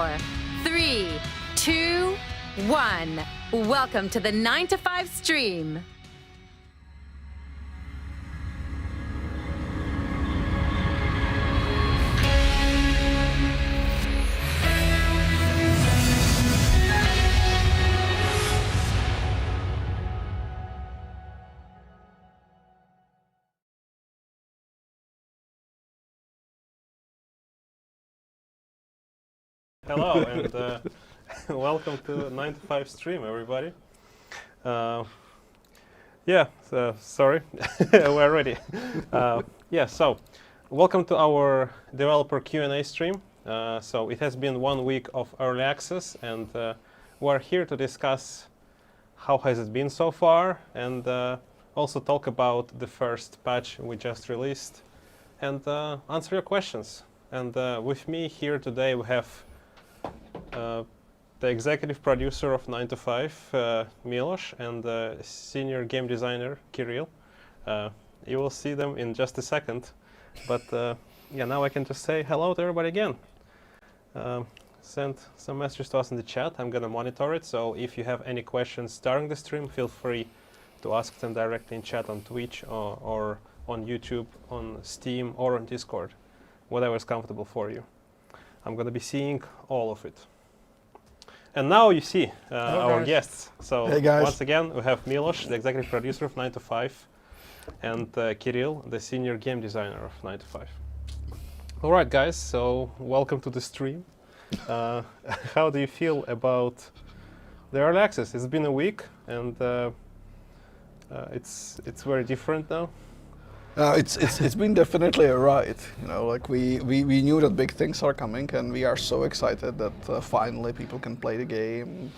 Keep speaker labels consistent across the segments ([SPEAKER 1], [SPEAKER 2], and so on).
[SPEAKER 1] 4, 3, 2, 1. Welcome to the 9 to 5 stream.
[SPEAKER 2] Hello and welcome to 9 to 5 stream, everybody. Sorry, we're ready. So welcome to our developer Q&A stream. So it has been 1 week of early access, and we're here to discuss how has it been so far, and also talk about the first patch we just released, and answer your questions. And with me here today we have the executive producer of 9 to 5, Milos, and the senior game designer, Kirill. You will see them in just a second, but now I can just say hello to everybody again. Send some messages to us in the chat. I'm gonna monitor it, so if you have any questions during the stream, feel free to ask them directly in chat on Twitch or on YouTube, on Steam, or on Discord, whatever is comfortable for you. I'm gonna be seeing all of it. And now you see our guests. So
[SPEAKER 3] hey guys.
[SPEAKER 2] Once again, we have Milos, the executive producer of 9 to 5, and Kirill, the senior game designer of 9 to 5. All right, guys, so welcome to the stream. How do you feel about the early access? It's been a week, and it's very different now.
[SPEAKER 3] It's been definitely a ride. You know, like we knew that big things are coming, and we are so excited that finally people can play the game,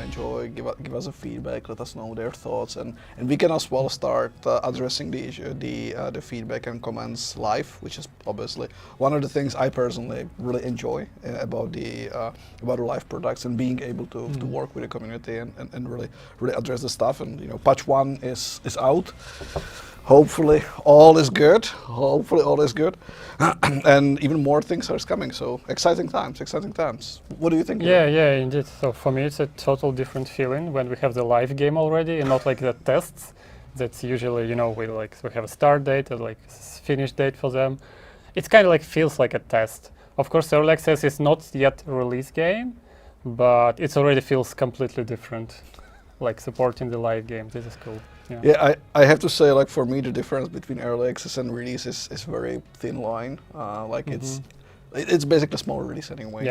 [SPEAKER 3] enjoy, give us a feedback, let us know their thoughts, and we can as well start addressing the issue, the feedback and comments live, which is obviously one of the things I personally really enjoy about the live products, and being able to work with the community and really address the stuff. And patch 1 is out. Hopefully all is good. And even more things are coming. So exciting times. What do you think?
[SPEAKER 4] Yeah, indeed. So for me, it's a total different feeling when we have the live game already, and not like the tests. That's usually, we have a start date and like finish date for them. It's kind of like feels like a test. Of course, early access is not yet a release game, but it already feels completely different. Like supporting the live game. This is cool.
[SPEAKER 3] Yeah, I have to say, like, for me, the difference between early access and release is very thin line. It's basically a small release anyway.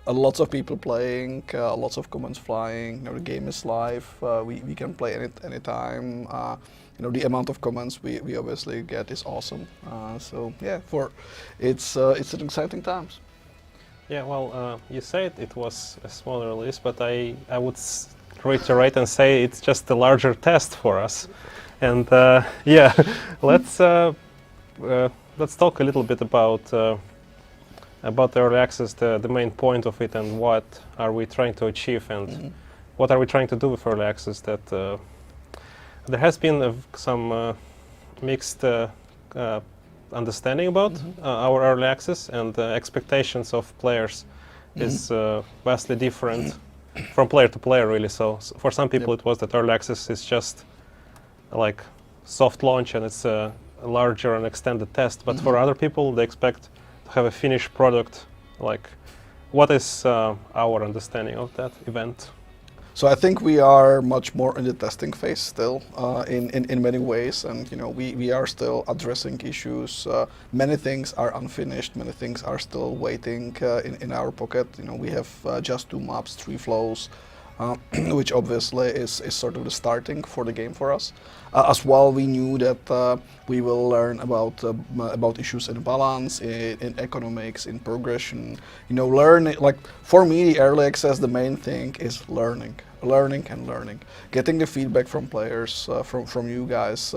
[SPEAKER 3] Lots of people playing, lots of comments flying. The game is live. We can play it anytime. The amount of comments we obviously get is awesome. It's an exciting times.
[SPEAKER 2] Yeah, well, you said it was a small release, but I would reiterate and say it's just a larger test for us. And let's talk a little bit about the early access, the main point of it, and what are we trying to achieve, and what are we trying to do with early access. That there has been some mixed understanding about our early access, and the expectations of players is vastly different from player to player, really. So for some people it was that early access is just like soft launch and it's a larger and extended test, but for other people they expect to have a finished product. Like, what is our understanding of that event?
[SPEAKER 3] So I think we are much more in the testing phase still, in many ways, and we are still addressing issues. Many things are unfinished, many things are still waiting in our pocket. We have just 2 maps, 3 flows, which obviously is sort of the starting for the game for us. As well, we knew that we will learn about issues in balance, in economics, in progression. Learning. Like, for me, the early access, the main thing is learning, getting the feedback from players, from you guys,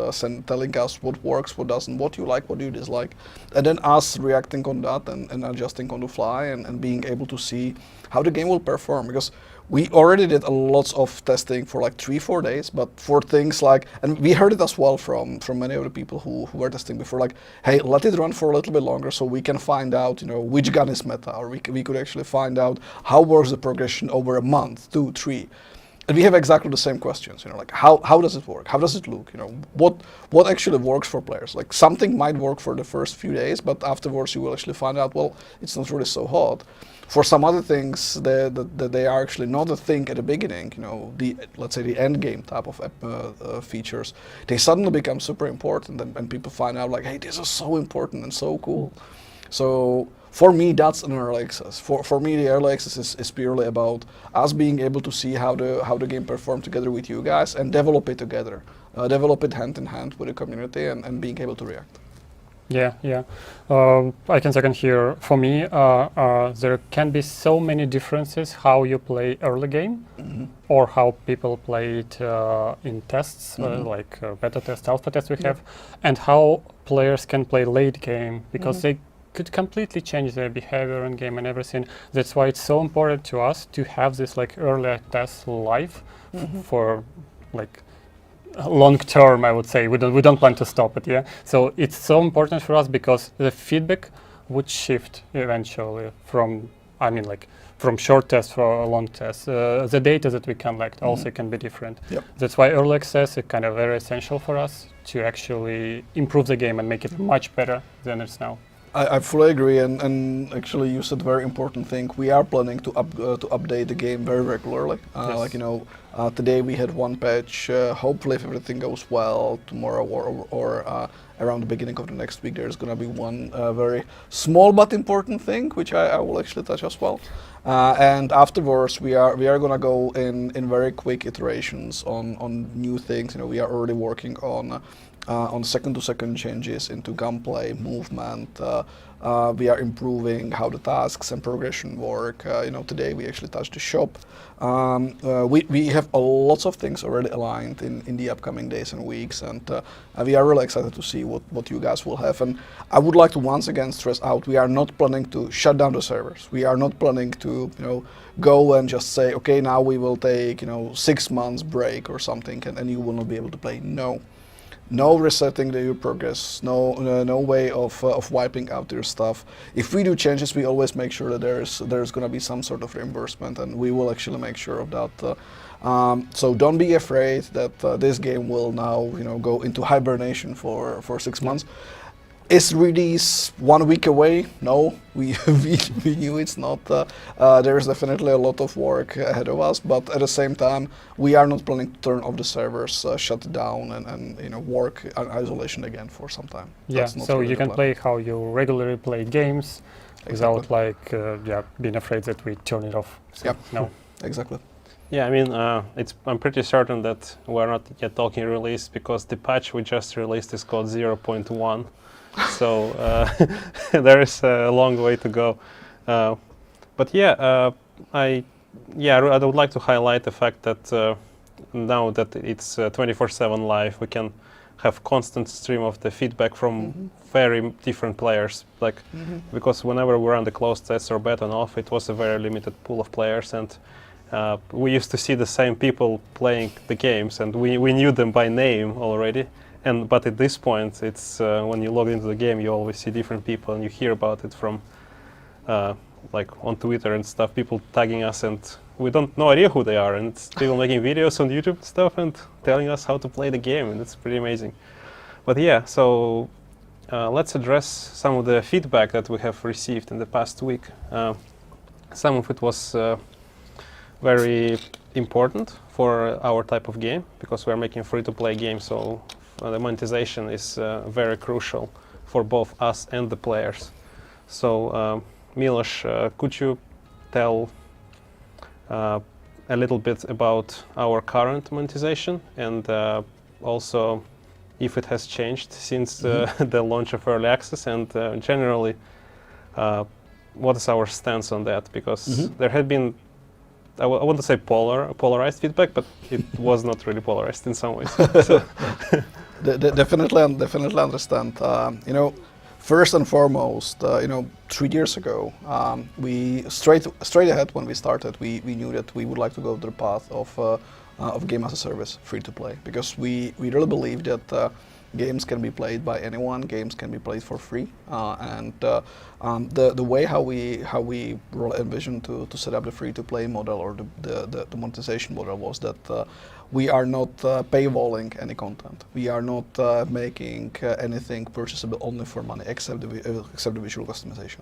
[SPEAKER 3] telling us what works, what doesn't, what you like, what you dislike, and then us reacting on that and adjusting on the fly, and being able to see how the game will perform. Because we already did a lots of testing for like 3-4 days, but for things like, and we heard it as well from many of the people who were testing before, like, hey, let it run for a little bit longer so we can find out, which gun is meta, or we could actually find out how works the progression over a month, 2, 3. And we have exactly the same questions, like how does it work? How does it look? What actually works for players? Like something might work for the first few days, but afterwards you will actually find out, well, it's not really so hot. For some other things, they are actually not a thing at the beginning. Let's say the end game type of features, they suddenly become super important, and people find out like, hey, this is so important and so cool. So for me, that's an early access. For me, the early access is purely about us being able to see how the game performs together with you guys and develop it together, develop it hand in hand with the community, and being able to react.
[SPEAKER 4] Yeah. I can second here. For me, there can be so many differences how you play early game, or how people play it in tests, like beta test, alpha test we have, and how players can play late game, because they could completely change their behavior in game and everything. That's why it's so important to us to have this like early test live for like long term. I would say we don't plan to stop it. Yeah, so it's so important for us because the feedback would shift eventually from from short tests for a long test. The data that we collect also can be different.
[SPEAKER 3] Yep.
[SPEAKER 4] That's why early access is kind of very essential for us to actually improve the game and make it much better than it's now.
[SPEAKER 3] I fully agree, and actually you said a very important thing. We are planning to update the game very regularly.
[SPEAKER 4] Yes.
[SPEAKER 3] Today we had one patch. Hopefully, if everything goes well, tomorrow or around the beginning of the next week, there's going to be one very small but important thing, which I will actually touch as well. And afterwards, we are going to go in very quick iterations on new things. We are already working on second-to-second changes into gunplay, movement. We are improving how the tasks and progression work. Today we actually touched the shop. We have lots of things already aligned in the upcoming days and weeks, and we are really excited to see what you guys will have. And I would like to once again stress out, we are not planning to shut down the servers. We are not planning to go and just say, okay, now we will take 6 months break or something, and you will not be able to play. No resetting your progress, no way of wiping out your stuff. If we do changes, we always make sure that there's going to be some sort of reimbursement, and we will actually make sure of that. So don't be afraid that this game will now go into hibernation for 6 months. Is release 1 week away? No, we knew it's not. There's definitely a lot of work ahead of us, but at the same time, we are not planning to turn off the servers, shut it down, and work in isolation again for some time.
[SPEAKER 4] Yeah, so really you can play how you regularly play games, without being afraid that we turn it off. So,
[SPEAKER 3] yep.
[SPEAKER 4] No.
[SPEAKER 3] Exactly.
[SPEAKER 2] Yeah, I mean, I'm pretty certain that we're not yet talking release, because the patch we just released is called 0.1. So there is a long way to go. But yeah, I would like to highlight the fact that now that it's 24/7 live, we can have constant stream of the feedback from very different players. Because whenever we run the closed tests or beta and alpha, it was a very limited pool of players, and we used to see the same people playing the games, and we knew them by name already. But at this point, it's when you log into the game, you always see different people, and you hear about it from on Twitter and stuff, people tagging us, and we no idea who they are, and it's people making videos on YouTube and stuff and telling us how to play the game, and it's pretty amazing. But yeah, so let's address some of the feedback that we have received in the past week. Some of it was very important for our type of game, because we're making a free-to-play game, so the monetization is very crucial for both us and the players. So, Milos, could you tell a little bit about our current monetization, and also if it has changed since the launch of early access, and generally what is our stance on that? Because there had been, I want to say polarized feedback, but it was not really polarized in some ways. So
[SPEAKER 3] Definitely understand. First and foremost, 3 years ago, we straight ahead when we started, we knew that we would like to go to the path of game as a service, free to play, because we really believe that games can be played by anyone, games can be played for free, and the way how we really envisioned to set up the free to play model or the monetization model was that we are not paywalling any content. We are not making anything purchasable only for money, except the visual customization.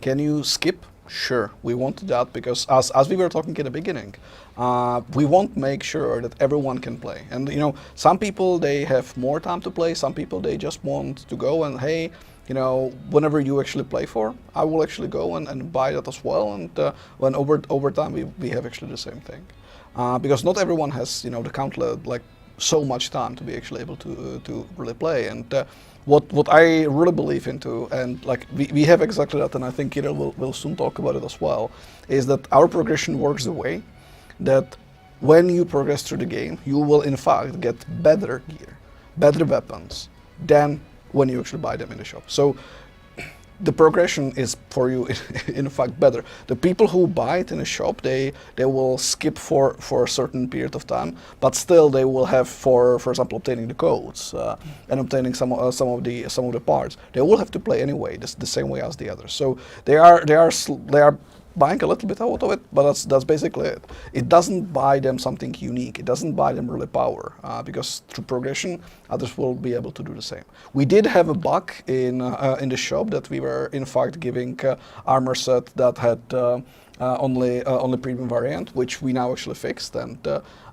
[SPEAKER 3] Can you skip? Sure, we want that because as we were talking in the beginning, we want to make sure that everyone can play. And some people, they have more time to play. Some people, they just want to go and hey, whenever you actually play for, I will actually go and buy that as well. And when over time, we have actually the same thing. Because not everyone has the countless like so much time to be actually able to really play. And what I really believe into, and like we have exactly that, and I think Kirill will soon talk about it as well, is that our progression works the way that when you progress through the game, you will in fact get better gear, better weapons than when you actually buy them in the shop. So the progression is for you in fact better. The people who buy it in a shop, they will skip for a certain period of time, but still they will have for example obtaining the codes and obtaining some of the parts. They will have to play anyway, the same way as the others. So they are buying a little bit out of it, but that's basically it. It doesn't buy them something unique. It doesn't buy them really power, because through progression, others will be able to do the same. We did have a bug in the shop that we were in fact giving armor set that had only premium variant, which we now actually fixed. And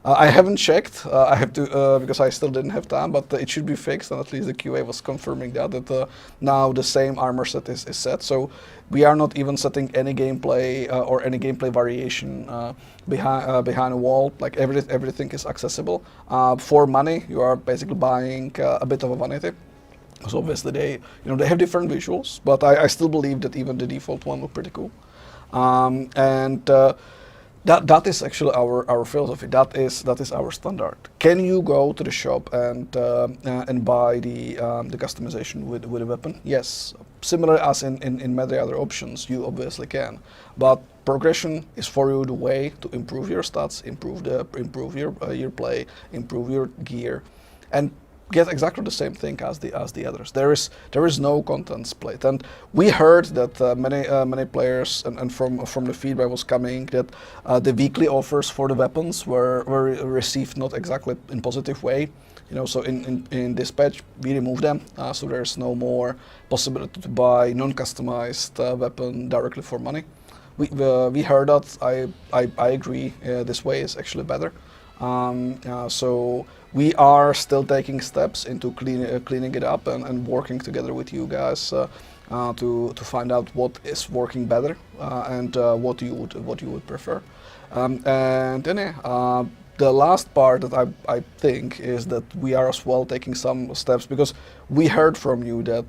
[SPEAKER 3] I haven't checked. I have to because I still didn't have time, but it should be fixed. And at least the QA was confirming that now the same armor set is set. So we are not even setting any gameplay or any gameplay variation behind a wall. Like everything is accessible for money. You are basically buying a bit of a vanity. So obviously they have different visuals, but I still believe that even the default one look pretty cool. That is actually our philosophy. That is our standard. Can you go to the shop and buy the customization with a weapon? Yes. Similar as in many other options, you obviously can. But progression is for you the way to improve your stats, improve your play, improve your gear, and get exactly the same thing as the others. There is no content split, and we heard that many players and from the feedback was coming that the weekly offers for the weapons were received not exactly in positive way. So in this patch we removed them, so there's no more possibility to buy non-customized weapon directly for money. We heard that. I agree. This way is actually better. So we are still taking steps into cleaning it up and working together with you guys to find out what is working better and what you would prefer. And then the last part that I think is that we are as well taking some steps, because we heard from you that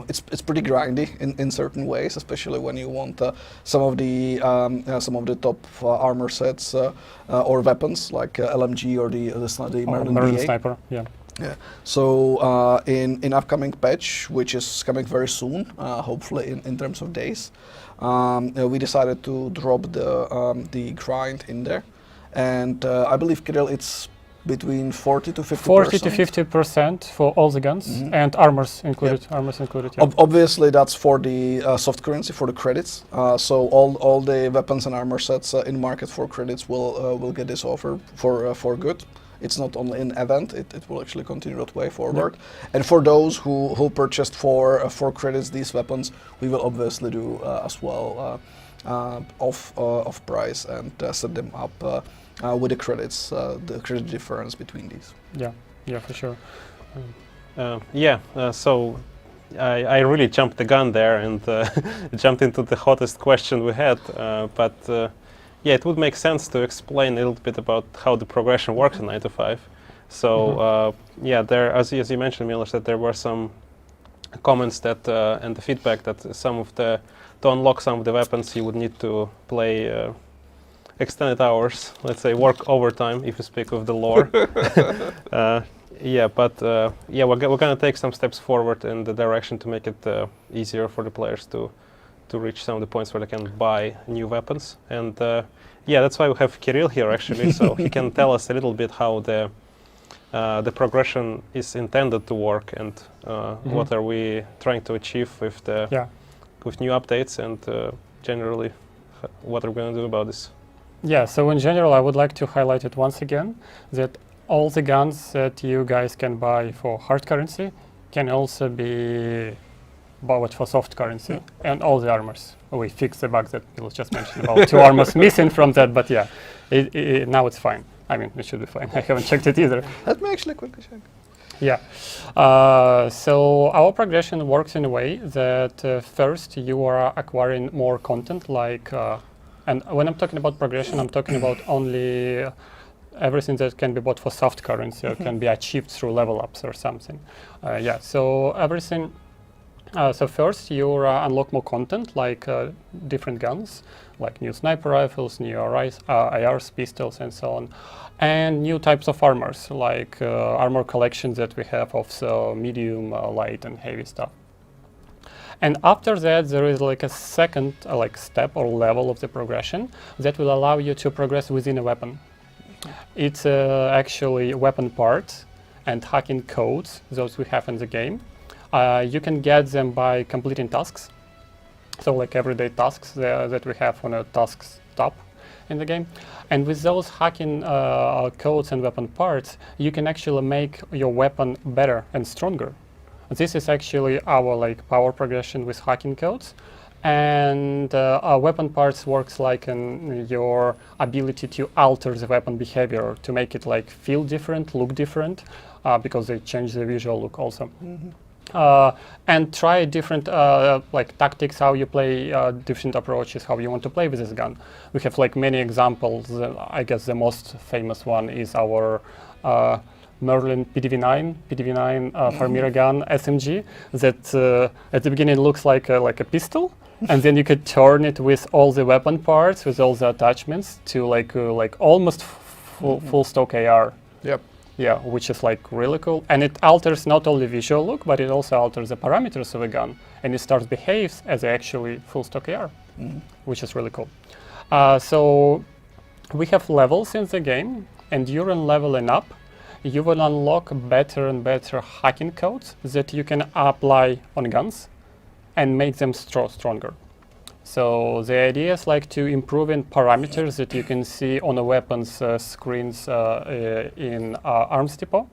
[SPEAKER 3] it's pretty grindy in certain ways, especially when you want some of the top armor sets or weapons like LMG or the Merlin
[SPEAKER 4] Sniper. Yeah.
[SPEAKER 3] Yeah. So in upcoming patch, which is coming very soon, hopefully in terms of days, we decided to drop the grind in there. And I believe, Kirill, it's between 40 to 50%.
[SPEAKER 4] 40 to 50% for all the guns, and armors included. Yep. Armors included. Yeah.
[SPEAKER 3] Obviously, that's for the soft currency, for the credits. So all the weapons and armor sets in market for credits will get this offer for good. It's not only an event; it will actually continue that way forward. Yep. And for those who purchased for credits these weapons, we will obviously do as well off price and set them up with the credits, the credit difference between these.
[SPEAKER 4] Yeah, for sure.
[SPEAKER 2] So I really jumped the gun there and jumped into the hottest question we had, but it would make sense to explain a little bit about how the progression works in 9 to 5. So there, as you mentioned, Milos, that there were some comments that and the feedback that to unlock some of the weapons you would need to play extended hours, let's say work overtime if you speak of the lore. Yeah, but yeah, we're gonna take some steps forward in the direction to make it easier for the players to reach some of the points where they can buy new weapons. And yeah, that's why we have Kirill here actually, so he can tell us a little bit how the progression is intended to work, and what are we trying to achieve with with new updates, and generally what are we going to do about this.
[SPEAKER 4] Yeah, so in general, I would like to highlight it once again that all the guns that you guys can buy for hard currency can also be bought for soft currency, and all the armors. We fixed the bug that Bill just mentioned about 2 armors missing from that, but yeah, now it's fine. I mean, it should be fine. I haven't checked it either.
[SPEAKER 3] Let me actually quickly check.
[SPEAKER 4] Yeah. So our progression works in a way that first you are acquiring more content, like, and when I'm talking about progression, I'm talking about only everything that can be bought for soft currency or can be achieved through level ups or something. Yeah. So everything. So first you unlock more content, like different guns, like new sniper rifles, new ARs, pistols, and so on, and new types of armors, like armor collections that we have of medium, light, and heavy stuff. And after that, there is like a second like step or level of the progression that will allow you to progress within a weapon. It's actually weapon parts and hacking codes, those we have in the game. You can get them by completing tasks, so like everyday tasks that we have on a tasks tab in the game. And with those hacking codes and weapon parts, you can actually make your weapon better and stronger. This is actually our like power progression with hacking codes. And our weapon parts works like your ability to alter the weapon behavior, to make it like feel different, look different, because they change the visual look also. And try different like tactics, how you play, different approaches, how you want to play with this gun. We have like many examples. I guess the most famous one is our Merlin PDV9 Farmira gun SMG that at the beginning looks like a pistol, and then you could turn it with all the weapon parts, with all the attachments to like almost full stock AR.
[SPEAKER 3] Yep.
[SPEAKER 4] Yeah, which is like really cool, and it alters not only visual look, but it also alters the parameters of a gun, and it starts behaves as actually full stock AR, which is really cool. So we have levels in the game, and during leveling up, you will unlock better and better hacking codes that you can apply on guns and make them stronger. So the idea is like to improving parameters that you can see on the weapons screens in Arms Depot.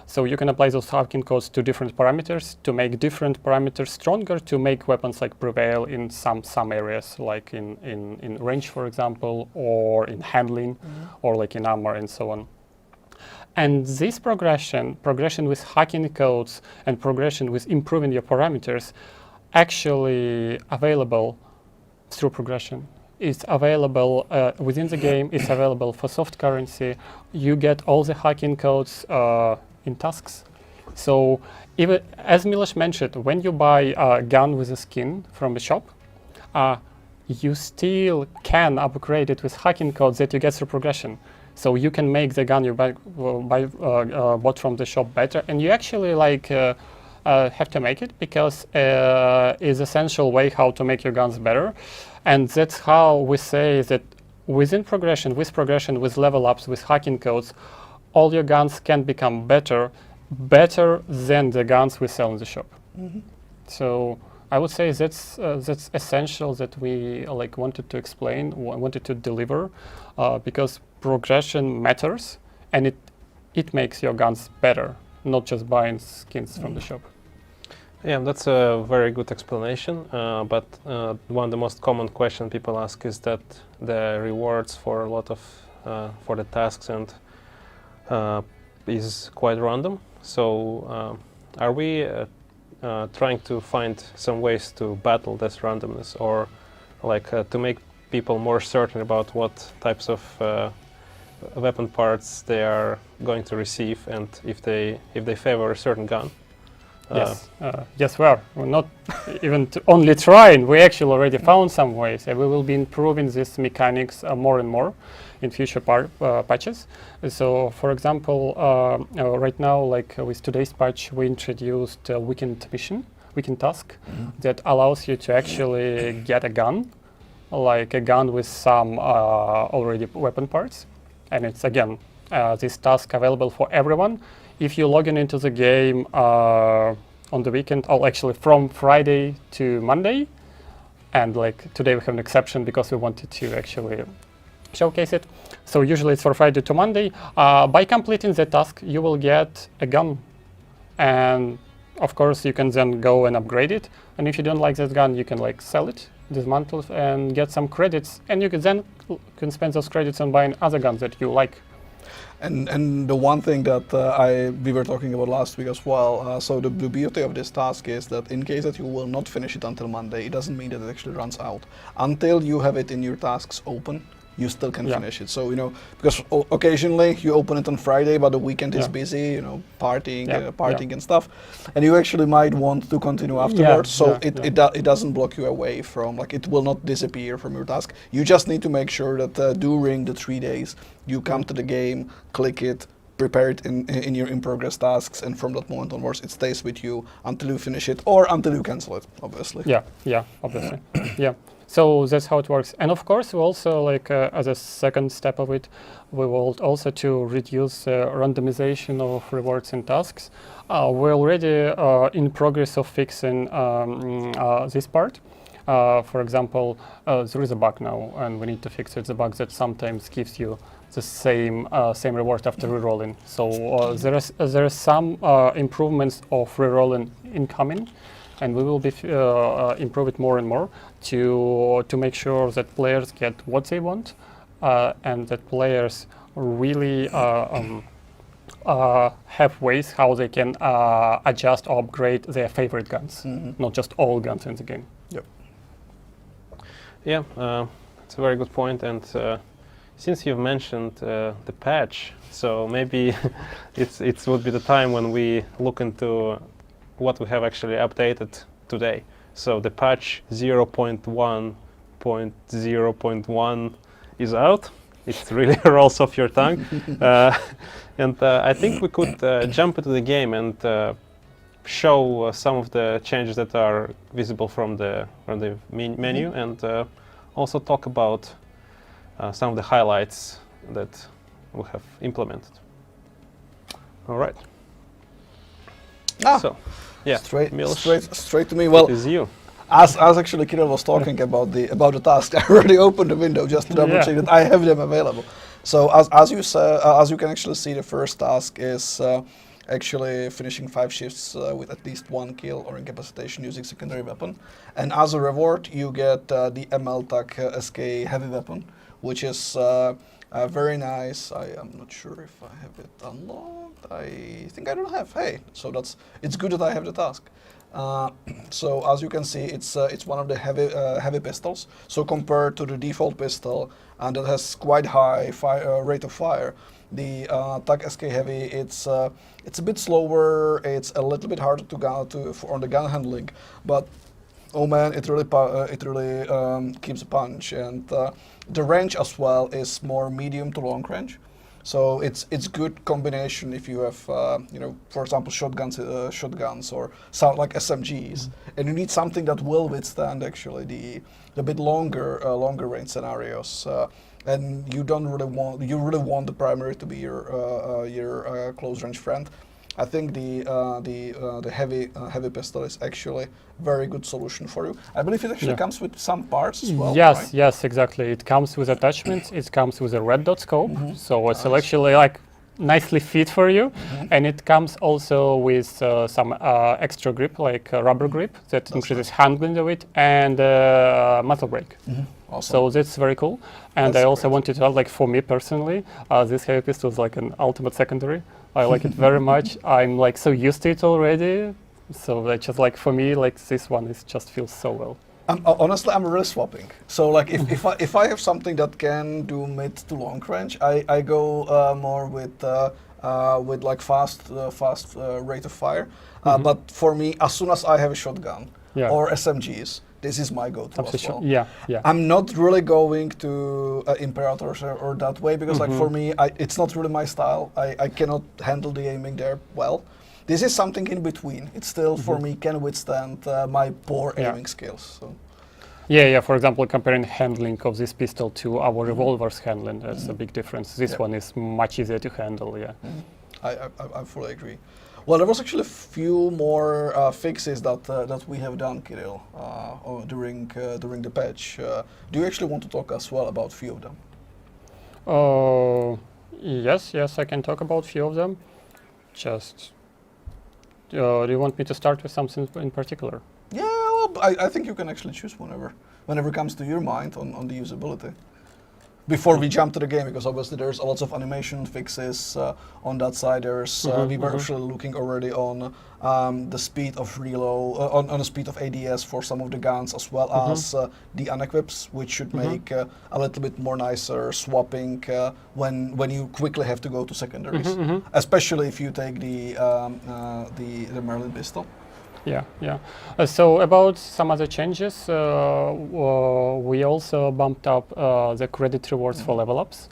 [SPEAKER 4] So you can apply those hacking codes to different parameters to make different parameters stronger, to make weapons like prevail in some areas, like in range, for example, or in handling, or like in armor and so on. And this progression with hacking codes and progression with improving your parameters, actually available through progression. It's available within the game, it's available for soft currency. You get all the hacking codes in tasks. So even, as Miloš mentioned, when you buy a gun with a skin from the shop, you still can upgrade it with hacking codes that you get through progression. So you can make the gun you bought from the shop better, and you actually like have to make it because it's essential way how to make your guns better. And that's how we say that within progression, with level ups, with hacking codes, all your guns can become better than the guns we sell in the shop. So I would say that's essential, that we like wanted to explain, wanted to deliver, because progression matters, and it makes your guns better, not just buying skins from the shop.
[SPEAKER 2] Yeah, that's a very good explanation, but one of the most common questions people ask is that the rewards for a lot of for the tasks and is quite random. So are we trying to find some ways to battle this randomness, or like to make people more certain about what types of weapon parts they are going to receive, and if they favor a certain gun?
[SPEAKER 4] Yes, yes, we are. We're not even only trying. We actually already found some ways, and we will be improving these mechanics more and more in future patches. So, for example, right now, like with today's patch, we introduced a weekend task that allows you to actually get a gun, like a gun with some already weapon parts, and it's again this task available for everyone. If you log in into the game on the weekend, or actually from Friday to Monday, and like today we have an exception because we wanted to actually showcase it. So usually it's for Friday to Monday. By completing the task, you will get a gun, and of course you can then go and upgrade it. And if you don't like that gun, you can like sell it, dismantle it, and get some credits. And you can then spend those credits on buying other guns that you like.
[SPEAKER 3] And the one thing that we were talking about last week as well, so the beauty of this task is that in case that you will not finish it until Monday, it doesn't mean that it actually runs out. Until you have it in your tasks open, you still can finish it. So, you know, because occasionally you open it on Friday, but the weekend is busy, you know, partying and stuff, and you actually might want to continue afterwards. So it doesn't block you away from, like, it will not disappear from your task. You just need to make sure that during the 3 days you come to the game, click it, prepare it in your in-progress tasks, and from that moment onwards it stays with you until you finish it or until you cancel it, obviously.
[SPEAKER 4] Yeah, obviously. Yeah. So that's how it works. And of course, we also, like, as a second step of it, we will also to reduce randomization of rewards and tasks. We're already in progress of fixing this part. For example, there is a bug now, and we need to fix it. The bug that sometimes gives you the same reward after rerolling. So there are some improvements of rerolling incoming, and we will be improve it more and more to make sure that players get what they want, and that players really have ways how they can adjust or upgrade their favorite guns, not just all guns in the game.
[SPEAKER 3] Yep.
[SPEAKER 2] Yeah, it's a very good point. And since you've mentioned the patch, so maybe it would be the time when we look into what we have actually updated today. So the patch 0.1.0.1 is out. It really rolls off your tongue. And I think we could jump into the game and show some of the changes that are visible from the menu, and also talk about some of the highlights that we have implemented. All right. So, yeah,
[SPEAKER 3] straight to me. Well,
[SPEAKER 2] it is you.
[SPEAKER 3] As actually Kirill was talking about the task, I already opened the window just to double check that I have them available. So as you can actually see, the first task is actually finishing 5 shifts with at least 1 kill or incapacitation using secondary weapon, and as a reward you get the ML-TAC SK heavy weapon, which is very nice. I am not sure if I have it unlocked. I think I don't have. Hey, so it's good that I have the task. So as you can see, it's one of the heavy pistols. So compared to the default pistol, and that has quite high rate of fire, the TAC SK Heavy, it's a bit slower. It's a little bit harder on the gun handling, but oh man, it really keeps a punch, and the range as well is more medium to long range. So it's good combination if you have for example shotguns or sound like SMGs, and you need something that will withstand actually the bit longer range scenarios. And you really want the primary to be your close range friend. I think the heavy pistol is actually very good solution for you. I believe it actually comes with some parts as well.
[SPEAKER 4] Yes,
[SPEAKER 3] right?
[SPEAKER 4] yes, exactly. It comes with attachments. It comes with a red dot scope, so it's actually like nicely fit for you, and it comes also with some extra grip, like rubber grip that increases handling of it, and muzzle brake.
[SPEAKER 3] Awesome.
[SPEAKER 4] So that's very cool. And I also wanted to add, like, for me personally, this heavy pistol is like an ultimate secondary. I like it very much. I'm like so used to it already. So that just like for me, like this one just feels so well.
[SPEAKER 3] Honestly, I'm really swapping. So like if I have something that can do mid to long range, I go more with with like fast rate of fire. But for me, as soon as I have a shotgun or SMGs, this is my go-to as well.
[SPEAKER 4] Yeah.
[SPEAKER 3] I'm not really going to Imperators or that way because like for me, it's not really my style. I cannot handle the aiming there well. This is something in between. It still, for me, can withstand my poor aiming skills. So.
[SPEAKER 4] Yeah. For example, comparing handling of this pistol to our revolver's handling, that's a big difference. This one is much easier to handle. Yeah.
[SPEAKER 3] I fully agree. Well, there was actually a few more fixes that we have done, Kirill, during the patch. Do you actually want to talk as well about a few of them?
[SPEAKER 4] Yes, I can talk about a few of them. Just, do you want me to start with something in particular?
[SPEAKER 3] Yeah, well, I think you can actually choose whenever comes to your mind on the usability. Before we jump to the game, because obviously there's lots of animation fixes on that side. There's we were actually looking already on the speed of reload, on the speed of ADS for some of the guns, as well as the unequips, which should make a little bit more nicer swapping when you quickly have to go to secondaries, especially if you take the Merlin pistol.
[SPEAKER 4] Yeah. So about some other changes, we also bumped up the credit rewards for level ups.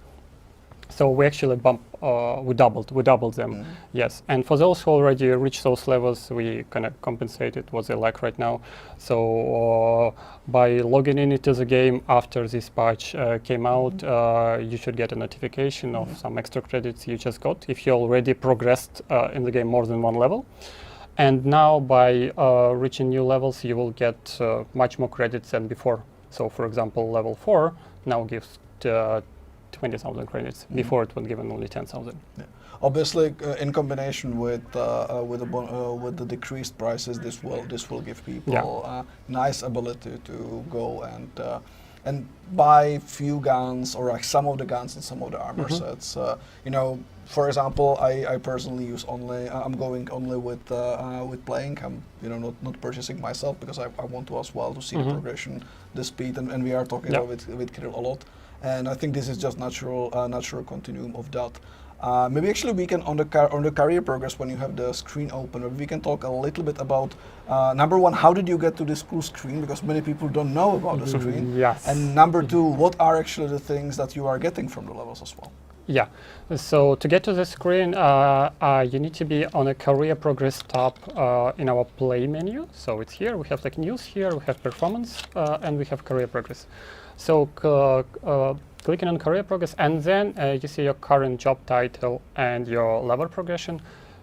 [SPEAKER 4] So we actually we doubled them. Yes, and for those who already reached those levels, we kind of compensated what they like right now. So by logging into the game after this patch came out, you should get a notification of some extra credits you just got if you already progressed in the game more than one level. And now by reaching new levels, you will get much more credits than before. So for example, level 4 now gives 20,000 credits. Before it was given only 10,000.
[SPEAKER 3] Yeah. Obviously, in combination with the decreased prices, this will give people nice ability to go and buy few guns or like some of the guns and some of the armor sets. For example, I personally use only. I'm going only with playing. I'm not purchasing myself because I want to as well to see the progression, the speed, and we are talking about it with Kirill a lot. And I think this is just natural continuum of that. Maybe actually we can on the career progress, when you have the screen open, we can talk a little bit about number one, how did you get to this cool screen, because many people don't know about the screen.
[SPEAKER 4] Yes.
[SPEAKER 3] And number two, what are actually the things that you are getting from the levels as well?
[SPEAKER 4] Yeah, so to get to the screen, you need to be on a career progress tab in our play menu. So it's here, we have like news here, we have performance, and we have career progress. So clicking on career progress, and then you see your current job title and your level progression.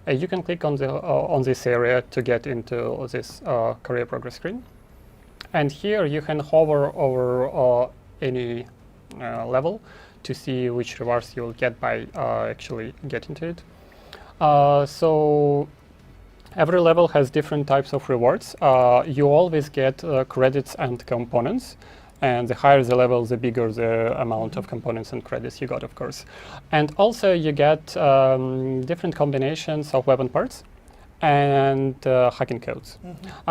[SPEAKER 4] You can click on this area to get into this career progress screen. And here you can hover over any level to see which rewards you will get by actually getting to it. So every level has different types of rewards. You always get credits and components. And the higher the level, the bigger the amount of components and credits you got, of course. And also you get different combinations of weapon parts and hacking codes.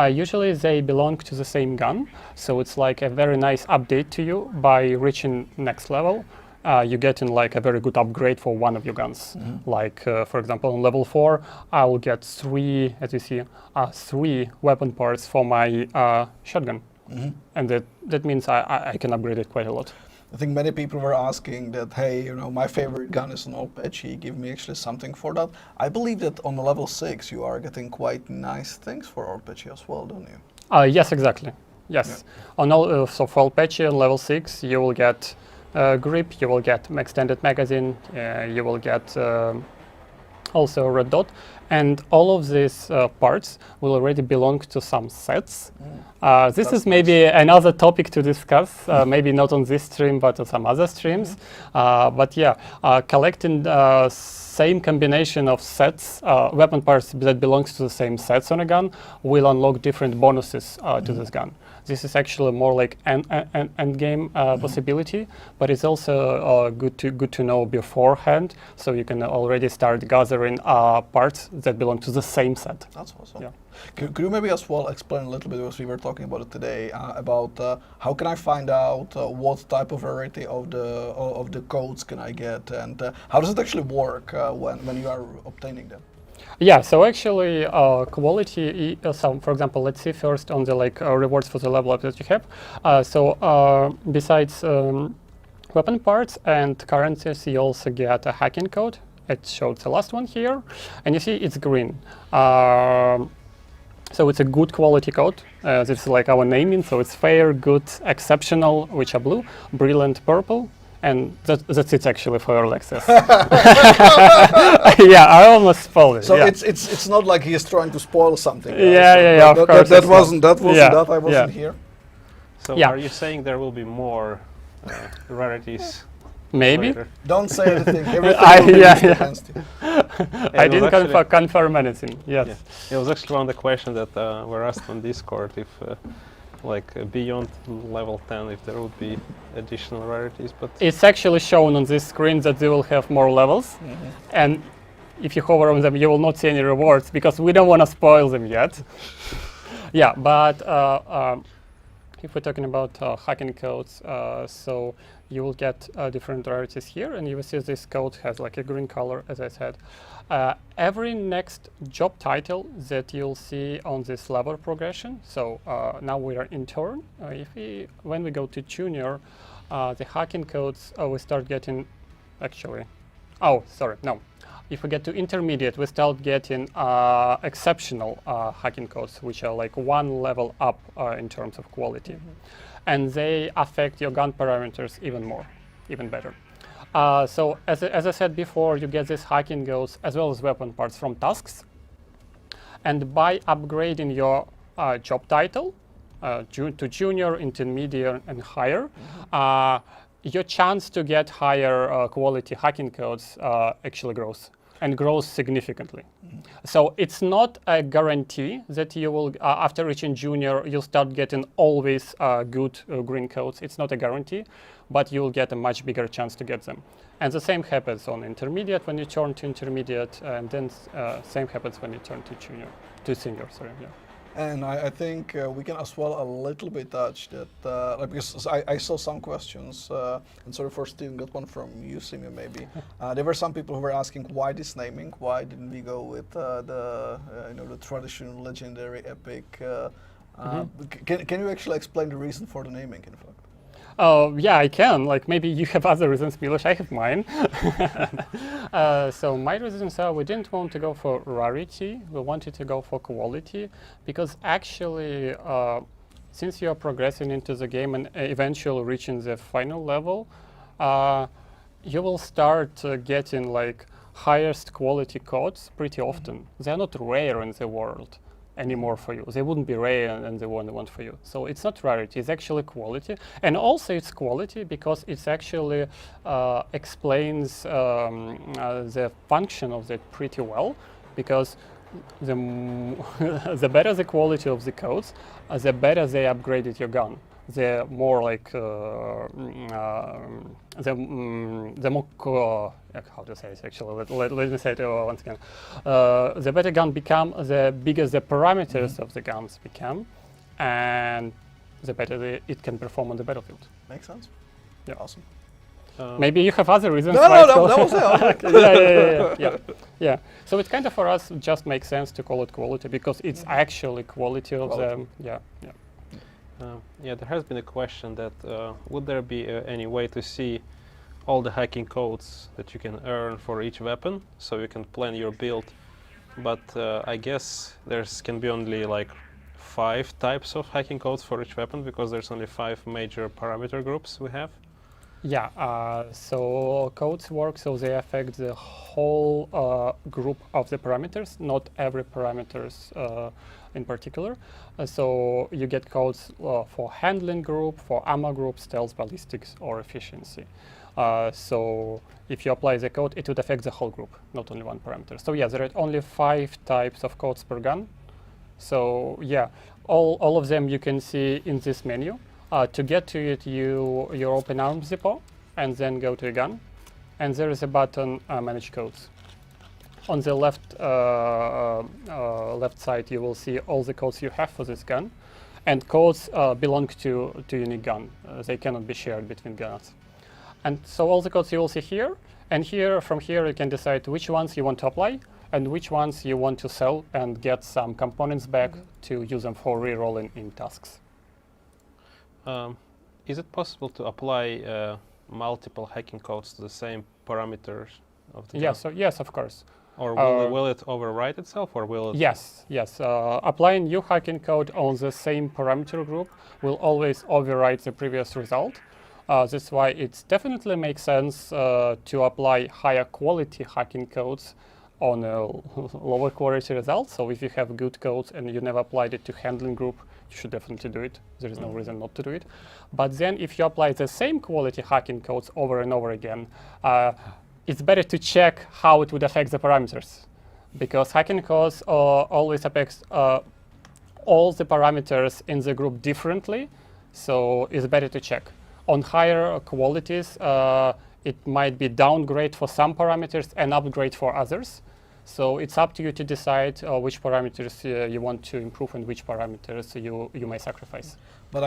[SPEAKER 4] Usually they belong to the same gun, so it's like a very nice update to you. By reaching next level, you get in like a very good upgrade for one of your guns. Like for example, on level 4, I will get 3 weapon parts for my shotgun. And that means I can upgrade it quite a lot.
[SPEAKER 3] I think many people were asking that, hey, my favorite gun is an old patchy, give me actually something for that. I believe that on level 6 you are getting quite nice things for old patchy as well, don't you?
[SPEAKER 4] Yes, exactly. Yes. Yeah. So for old patchy on level 6 you will get grip, you will get extended magazine, you will get also red dot, and all of these parts will already belong to some sets. This is maybe another topic to discuss, maybe not on this stream, but on some other streams. But yeah, collecting same combination of sets, weapon parts that belongs to the same sets on a gun will unlock different bonuses to this gun. This is actually more like an end game possibility, but it's also good to know beforehand, so you can already start gathering parts that belong to the same set.
[SPEAKER 3] That's awesome.
[SPEAKER 4] Yeah.
[SPEAKER 3] Could you maybe as well explain a little bit, because we were talking about it today, about how can I find out what type of variety of the codes can I get, and how does it actually work when you are obtaining them?
[SPEAKER 4] Yeah, so actually quality, for example, let's see first on the rewards for the level up that you have. Besides weapon parts and currencies, you also get a hacking code. It showed the last one here, and you see it's green. So it's a good quality code. This is like our naming, so it's fair, good, exceptional, which are blue, brilliant, purple, and that's it actually for early access. Yeah, I almost spoiled it.
[SPEAKER 3] So
[SPEAKER 4] yeah.
[SPEAKER 3] it's not like he is trying to spoil something.
[SPEAKER 4] Yeah, of course.
[SPEAKER 3] That wasn't that. I wasn't
[SPEAKER 4] yeah.
[SPEAKER 3] here.
[SPEAKER 2] So
[SPEAKER 4] Yeah.
[SPEAKER 2] are you saying there will be more rarities?
[SPEAKER 4] Maybe.
[SPEAKER 2] Later?
[SPEAKER 3] Don't say anything. Everything will be used against you.
[SPEAKER 4] I
[SPEAKER 2] it was
[SPEAKER 4] didn't
[SPEAKER 2] actually-
[SPEAKER 4] confirm anything. Yes.
[SPEAKER 2] Yeah. It was actually one of the questions that were asked on Discord if, beyond level 10, if there would be additional rarities. But
[SPEAKER 4] It's actually shown on this screen that they will have more levels, and if you hover on them, you will not see any rewards because we don't want to spoil them yet. Yeah, but if we're talking about hacking codes, so you will get different rarities here, and you will see this code has like a green color, as I said. Every next job title that you'll see on this level progression, so now we are intern. When we go to junior, the hacking codes, we start getting, actually, if we get to intermediate, we start getting exceptional hacking codes, which are like one level up in terms of quality. And they affect your gun parameters even more, even better. So as I said before, you get these hacking codes as well as weapon parts from tasks. And by upgrading your job title to junior, intermediate, and higher, your chance to get higher quality hacking codes actually grows, and grows significantly. So it's not a guarantee that you will, after reaching junior, you'll start getting always good green codes. It's not a guarantee, but you'll get a much bigger chance to get them. And the same happens on intermediate when you turn to intermediate, and then same happens when you turn to senior. Sorry. Yeah.
[SPEAKER 3] And I think we can as well a little bit touch that, because I saw some questions, and sorry for stealing that one from you, Simeon, maybe. There were some people who were asking why this naming, why didn't we go with the traditional, legendary, epic. Can you actually explain the reason for the naming, in fact?
[SPEAKER 4] Yeah, I can. Like maybe you have other reasons, Milos. I have mine. So my reasons are we didn't want to go for rarity. We wanted to go for quality because actually, since you are progressing into the game and eventually reaching the final level, you will start getting like highest quality codes pretty often. They're not rare in the world anymore for you. They wouldn't be rare and they won't want for you. So it's not rarity, it's actually quality. And also it's quality because it's actually explains the function of that pretty well, because the better the quality of the codes, the better they upgraded your gun. The more like the more how to say it actually. Let me say it once again. The better gun become, the bigger the parameters of the guns become, and the better it can perform on the battlefield.
[SPEAKER 3] Makes sense.
[SPEAKER 4] Yeah.
[SPEAKER 3] Awesome.
[SPEAKER 4] Maybe you have other reasons.
[SPEAKER 3] No, that was it.
[SPEAKER 4] Yeah. So it kind of for us just makes sense to call it quality because it's actually quality of them. Yeah.
[SPEAKER 2] There has been a question that would there be any way to see all the hacking codes that you can earn for each weapon, so you can plan your build? But I guess can be only like 5 types of hacking codes for each weapon because there's only 5 major parameter groups we have.
[SPEAKER 4] Yeah, so codes work so they affect the whole group of the parameters, not every parameters in particular. So you get codes for handling group, for ammo group, stealth, ballistics, or efficiency. So if you apply the code, it would affect the whole group, not only one parameter. So yeah, there are only 5 types of codes per gun. So yeah, All of them you can see in this menu. To get to it, you open ARM zippo and then go to a gun, and there is a button Manage Codes. On the left side, you will see all the codes you have for this gun, and codes belong to unique gun. They cannot be shared between guns. And so all the codes you will see here, and from here you can decide which ones you want to apply and which ones you want to sell and get some components back to use them for re-rolling in tasks.
[SPEAKER 2] Is it possible to apply multiple hacking codes to the same parameters of the gun?
[SPEAKER 4] Yes, of course.
[SPEAKER 2] Or will it overwrite itself, or will it?
[SPEAKER 4] Yes. Applying new hacking code on the same parameter group will always overwrite the previous result. That's why it definitely makes sense to apply higher quality hacking codes on a lower quality result. So if you have good codes and you never applied it to handling group, you should definitely do it. There is no reason not to do it. But then if you apply the same quality hacking codes over and over again, it's better to check how it would affect the parameters, because hacking codes always affects all the parameters in the group differently. So it's better to check. On higher qualities, it might be downgrade for some parameters and upgrade for others. So it's up to you to decide which parameters you want to improve and which parameters you may sacrifice.
[SPEAKER 3] But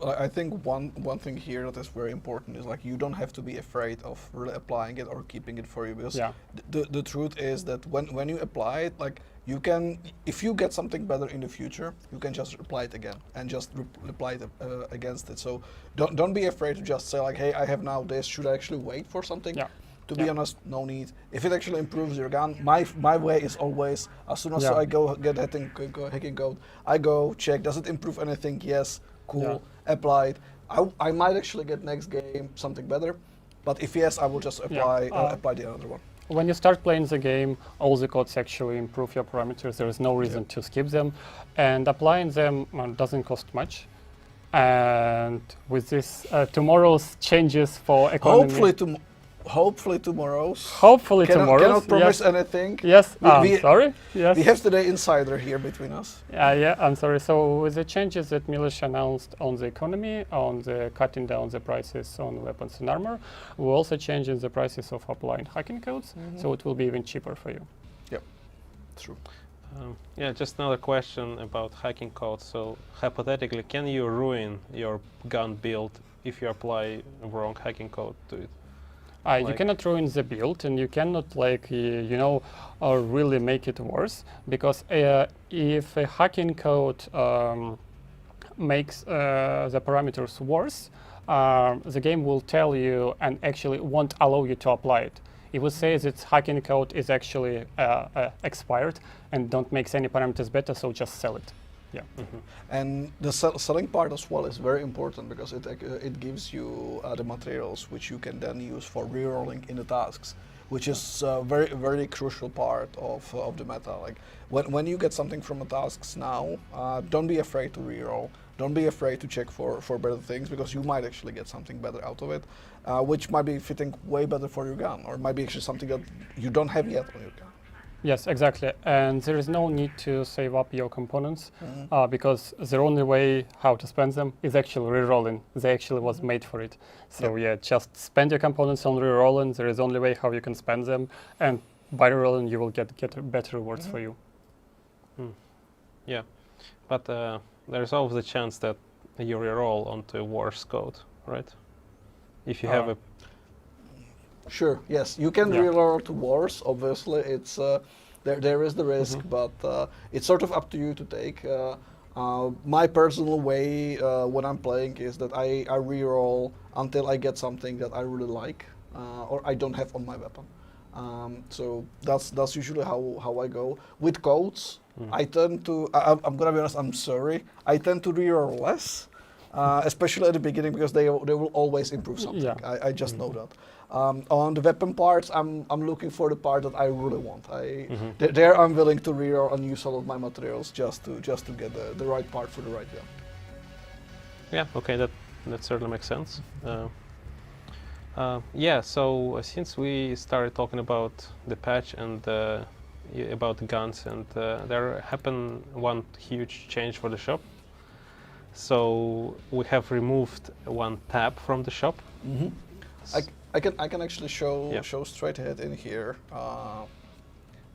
[SPEAKER 3] I think one thing here that is very important is like you don't have to be afraid of really applying it or keeping it for you, because the truth is that when you apply it, like you can, if you get something better in the future, you can just apply it again and just apply it against it. So don't be afraid to just say like, hey, I have now this, should I actually wait for something? To be honest, no need. If it actually improves your gun, my way is always, as soon as I go get hacking code, I go check, does it improve anything? Yes, cool, apply it. I might actually get next game something better, but if yes, I will just apply the other one.
[SPEAKER 4] When you start playing the game, all the codes actually improve your parameters. There is no reason to skip them, and applying them doesn't cost much. And with this, tomorrow's changes for economy.
[SPEAKER 3] Hopefully tomorrow's.
[SPEAKER 4] Cannot
[SPEAKER 3] promise anything.
[SPEAKER 4] Yes,
[SPEAKER 3] sorry.
[SPEAKER 4] Yes.
[SPEAKER 3] We have today insider here between us.
[SPEAKER 4] I'm sorry. So with the changes that Miloš announced on the economy, on the cutting down the prices on weapons and armor, we're also changing the prices of applying hacking codes, so it will be even cheaper for you.
[SPEAKER 3] Yep, true.
[SPEAKER 2] Just another question about hacking codes. So hypothetically, can you ruin your gun build if you apply a wrong hacking code to it?
[SPEAKER 4] You cannot ruin the build, and you cannot really make it worse, because if a hacking code makes the parameters worse, the game will tell you and actually won't allow you to apply it. It will say that hacking code is actually expired and don't make any parameters better, so just sell it.
[SPEAKER 3] And the selling part as well is very important, because it gives you the materials which you can then use for rerolling in the tasks, which is a very crucial part of the meta. Like when you get something from the tasks now, don't be afraid to reroll. Don't be afraid to check for better things, because you might actually get something better out of it, which might be fitting way better for your gun, or might be actually something that you don't have yet on your gun.
[SPEAKER 4] Yes, exactly. And there is no need to save up your components, because the only way how to spend them is actually rerolling. They actually was made for it. So just spend your components on rerolling. There is only way how you can spend them, and by rerolling you will get better rewards for you.
[SPEAKER 2] Yeah, but there's always the chance that you reroll onto a worse code, right? If you have a
[SPEAKER 3] Sure. Yes, you can reroll to wars. Obviously, it's there is the risk, but it's sort of up to you to take. My personal way when I'm playing is that I reroll until I get something that I really like or I don't have on my weapon. So that's usually how I go with codes. I tend to. I'm gonna be honest. I'm sorry. I tend to reroll less. Especially at the beginning, because they will always improve something. I just know that. On the weapon parts, I'm looking for the part that I really want. There I'm willing to reroll and use all of my materials just to get the right part for the right gun.
[SPEAKER 2] Yeah. Okay. That certainly makes sense. So since we started talking about the patch and about the guns, and there happened one huge change for the shop. So we have removed one tab from the shop.
[SPEAKER 3] I can actually show
[SPEAKER 2] Yeah.
[SPEAKER 3] show straight ahead in here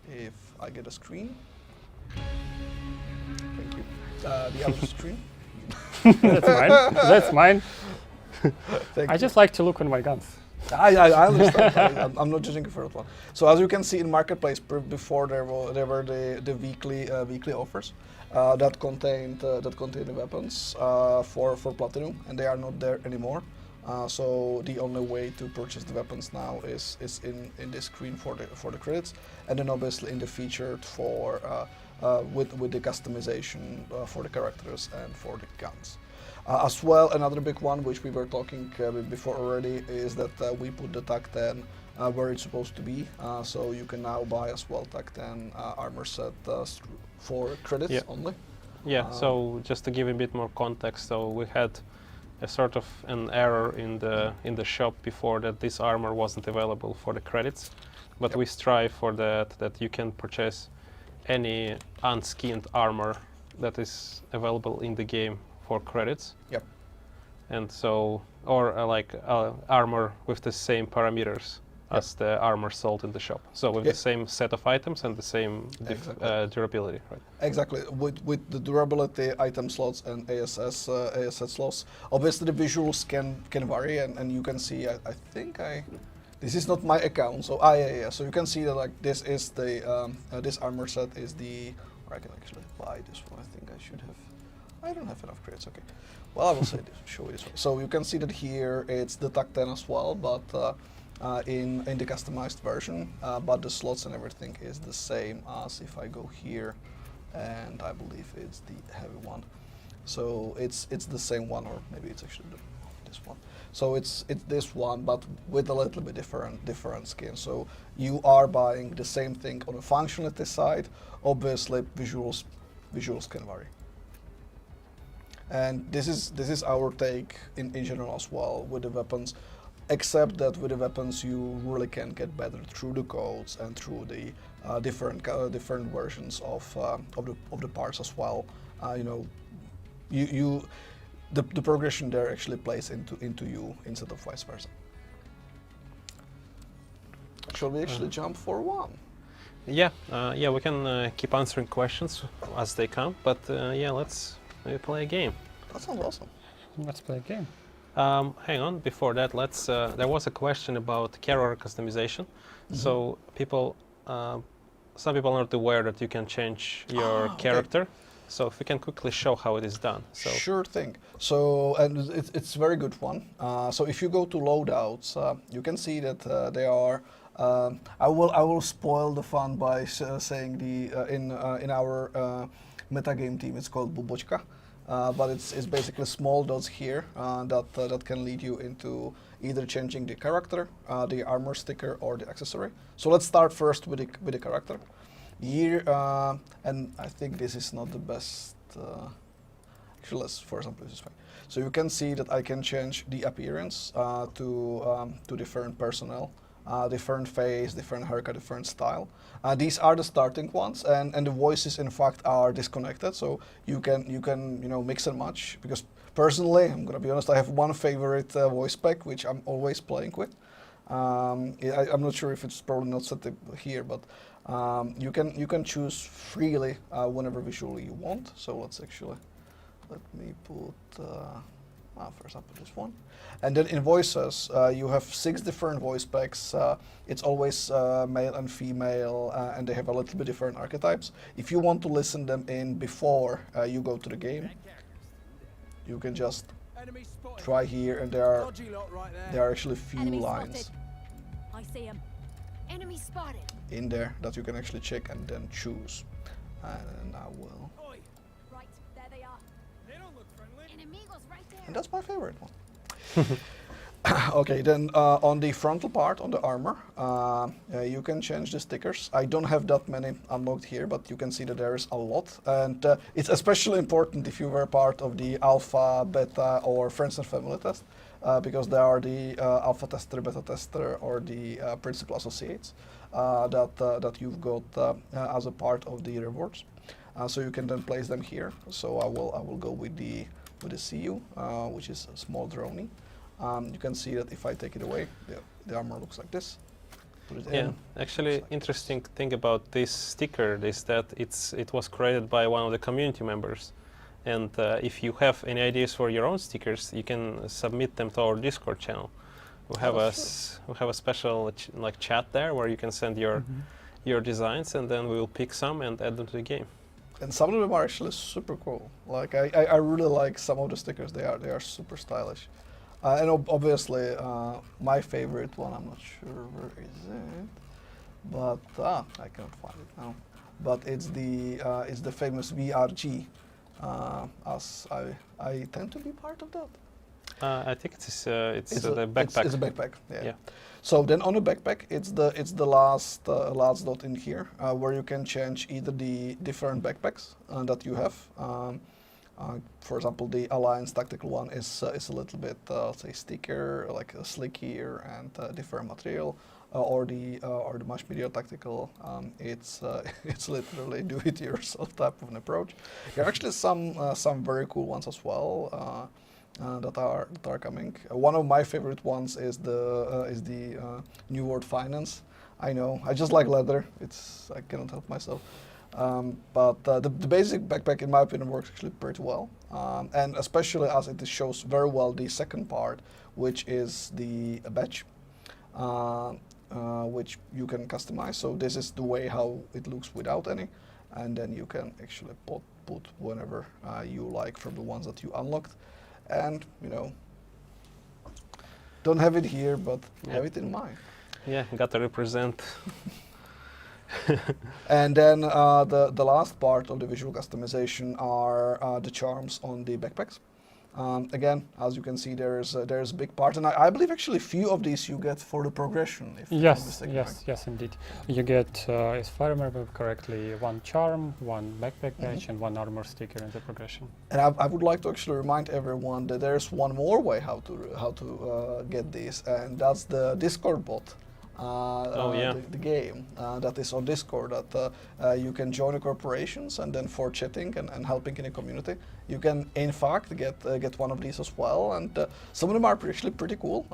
[SPEAKER 3] if I get a screen. Thank you. The other screen.
[SPEAKER 4] That's mine. That's mine.
[SPEAKER 3] Thank
[SPEAKER 4] I
[SPEAKER 3] you.
[SPEAKER 4] just like to look on my guns.
[SPEAKER 3] I understand. I'm not judging you for that one. So as you can see in marketplace, before there were the weekly offers that contained the weapons for platinum, and they are not there anymore. So the only way to purchase the weapons now is in this screen for the credits, and then obviously in the featured for with the customization for the characters and for the guns. As well, another big one which we were talking before already is that we put the TAC 10 where it's supposed to be. So you can now buy as well TAC 10 armor set for credits
[SPEAKER 2] Yeah.
[SPEAKER 3] only.
[SPEAKER 2] Yeah, so just to give a bit more context, so we had a sort of an error in the shop before that this armor wasn't available for the credits, but we strive for that you can purchase any unskinned armor that is available in the game for credits.
[SPEAKER 3] Yep.
[SPEAKER 2] And so, or armor with the same parameters as the armor sold in the shop. So with the same set of items and the same durability, right?
[SPEAKER 3] Exactly, with the durability, item slots, and ASS slots. Obviously, the visuals can vary, and you can see. I think this is not my account, so yeah. So you can see that like this is the this armor set is the. Or I can actually buy this one. I think I should have. I don't have enough credits. Okay. Well, I will say this, show you this one. So you can see that here it's the TAC 10 as well, but in the customized version. But the slots and everything is the same as if I go here, and I believe it's the heavy one. So it's the same one, or maybe it's actually this one. So it's this one, but with a little bit different skin. So you are buying the same thing on the functionality side. Obviously, visuals can vary. And this is our take in general as well with the weapons, except that with the weapons you really can get better through the codes and through the different versions of the parts as well. You know, the progression there actually plays into you instead of vice versa. Shall we actually jump for one?
[SPEAKER 2] Yeah, we can keep answering questions as they come, but yeah, let's maybe play a game.
[SPEAKER 3] That sounds awesome.
[SPEAKER 4] Let's play a game.
[SPEAKER 2] Hang on, before that, let's. There was a question about character customization. So people, some people are not aware that you can change your character. So if we can quickly show how it is done. So
[SPEAKER 3] sure thing. So and it's a very good one. So if you go to loadouts, you can see that they are. I will spoil the fun by saying the in our metagame team it's called Bubochka. But it's basically small dots here that can lead you into either changing the character, the armor sticker, or the accessory. So let's start first with the character. Here, and I think this is not the best. Actually, let's for example this is fine. So you can see that I can change the appearance to different personnel. Different face, different haircut, different style. These are the starting ones, and the voices in fact are disconnected, so you can mix and match. Because personally, I'm gonna be honest, I have one favorite voice pack which I'm always playing with. I'm not sure if it's probably not set here, but you can choose freely whenever visually you want. So let's actually let me put. For example, this one. And then in voices, you have 6 different voice packs. It's always male and female, and they have a little bit different archetypes. If you want to listen them in before you go to the game, you can just try here, and there are actually few lines
[SPEAKER 5] I see him. Enemy spotted.
[SPEAKER 3] in there that you can actually check and then choose. And I will.
[SPEAKER 5] Right, there they are. They don't look friendly. Enemigos right there.
[SPEAKER 3] And that's my favorite one. Okay, then on the frontal part, on the armor, you can change the stickers. I don't have that many unlocked here, but you can see that there is a lot. And it's especially important if you were part of the alpha, beta, or friends and family test. because they are the alpha tester, beta tester, or the principal associates that you've got as a part of the rewards. So you can then place them here. So I will go with the CU, which is a small droney. You can see that if I take it away, the armor looks like this. Put it in.
[SPEAKER 2] Actually, interesting thing about this sticker is that it was created by one of the community members. And if you have any ideas for your own stickers, you can submit them to our Discord channel. We have a special chat there where you can send your designs, and then we will pick some and add them to the game.
[SPEAKER 3] And some of them are actually super cool. Like I really like some of the stickers. They are super stylish. And obviously, my favorite one, I'm not sure where is it, but I cannot find it now. But it's the famous VRG. As I tend to be part of that.
[SPEAKER 2] I think it's the backpack.
[SPEAKER 3] It's a backpack. Yeah. So then on the backpack, it's the last dot in here where you can change either the different backpacks that you have. For example, the Alliance tactical one is a little bit say stickier, like slickier and different material. Or the Much Media Tactical, it's literally do-it-yourself type of an approach. There are actually some very cool ones as well that are coming. One of my favorite ones is the New World Finance. I know, I just like leather. I cannot help myself. But the basic backpack, in my opinion, works actually pretty well, and especially as it shows very well the second part, which is the badge. Which you can customize. So this is the way how it looks without any, and then you can actually put whenever you like from the ones that you unlocked, and don't have it here, but have it in mind.
[SPEAKER 2] Yeah, got to represent.
[SPEAKER 3] And then the last part of the visual customization are the charms on the backpacks. Again, as you can see, there's a big part, and I believe actually few of these you get for the progression. If I'm not mistaken, right?
[SPEAKER 4] Yes, indeed. You get, if I remember correctly, one charm, one backpack badge, and one armor sticker in the progression.
[SPEAKER 3] And I would like to actually remind everyone that there's one more way how to get these, and that's the Discord bot. The game that is on Discord, that you can join the corporations, and then for chatting and helping in the community, you can in fact get one of these as well. And some of them are actually pretty cool.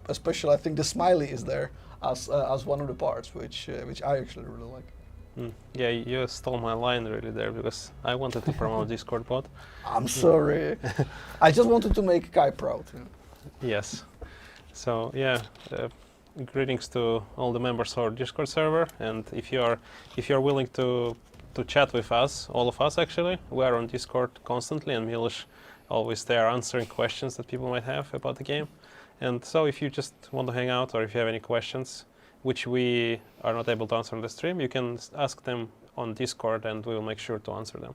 [SPEAKER 3] Especially, I think the smiley is there as one of the parts, which I actually really like.
[SPEAKER 2] Yeah, you stole my line really there, because I wanted to promote Discord bot.
[SPEAKER 3] I'm sorry. I just wanted to make Kai proud.
[SPEAKER 2] Yes. So yeah. Greetings to all the members of our Discord server, and if you're willing to chat with us, all of us actually, we are on Discord constantly, and Miloš always there answering questions that people might have about the game. And so if you just want to hang out, or if you have any questions which we are not able to answer on the stream, you can ask them on Discord, and we will make sure to answer them.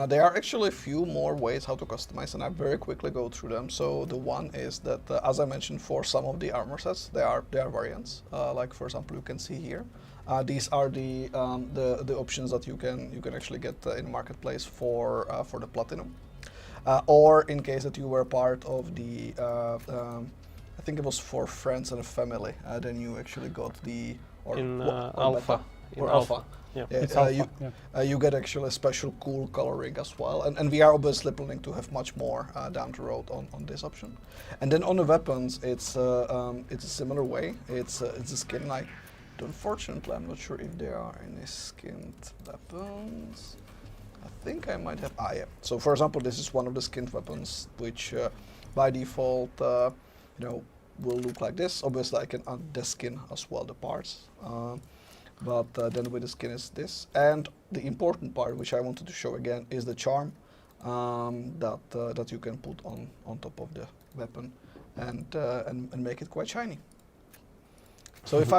[SPEAKER 3] There are actually a few more ways how to customize, and I very quickly go through them. So the one is that, as I mentioned, for some of the armor sets, there are variants. Like for example, you can see here. These are the options that you can actually get in the marketplace for the platinum, or in case that you were part of the. I think it was for friends and family. Then you actually got the
[SPEAKER 2] alpha.
[SPEAKER 3] Or alpha.
[SPEAKER 2] Yeah.
[SPEAKER 4] It's alpha.
[SPEAKER 3] You get actually a special cool coloring as well, and we are obviously planning to have much more down the road on this option. And then on the weapons, it's a similar way. It's a skin. Unfortunately, I'm not sure if there are any skinned weapons. I think I might have. Yeah. So for example, this is one of the skinned weapons, which by default, will look like this. Obviously, I can undeskin as well the parts. But then with the skin is this, and the important part, which I wanted to show again, is the charm that you can put on top of the weapon, and make it quite shiny. So if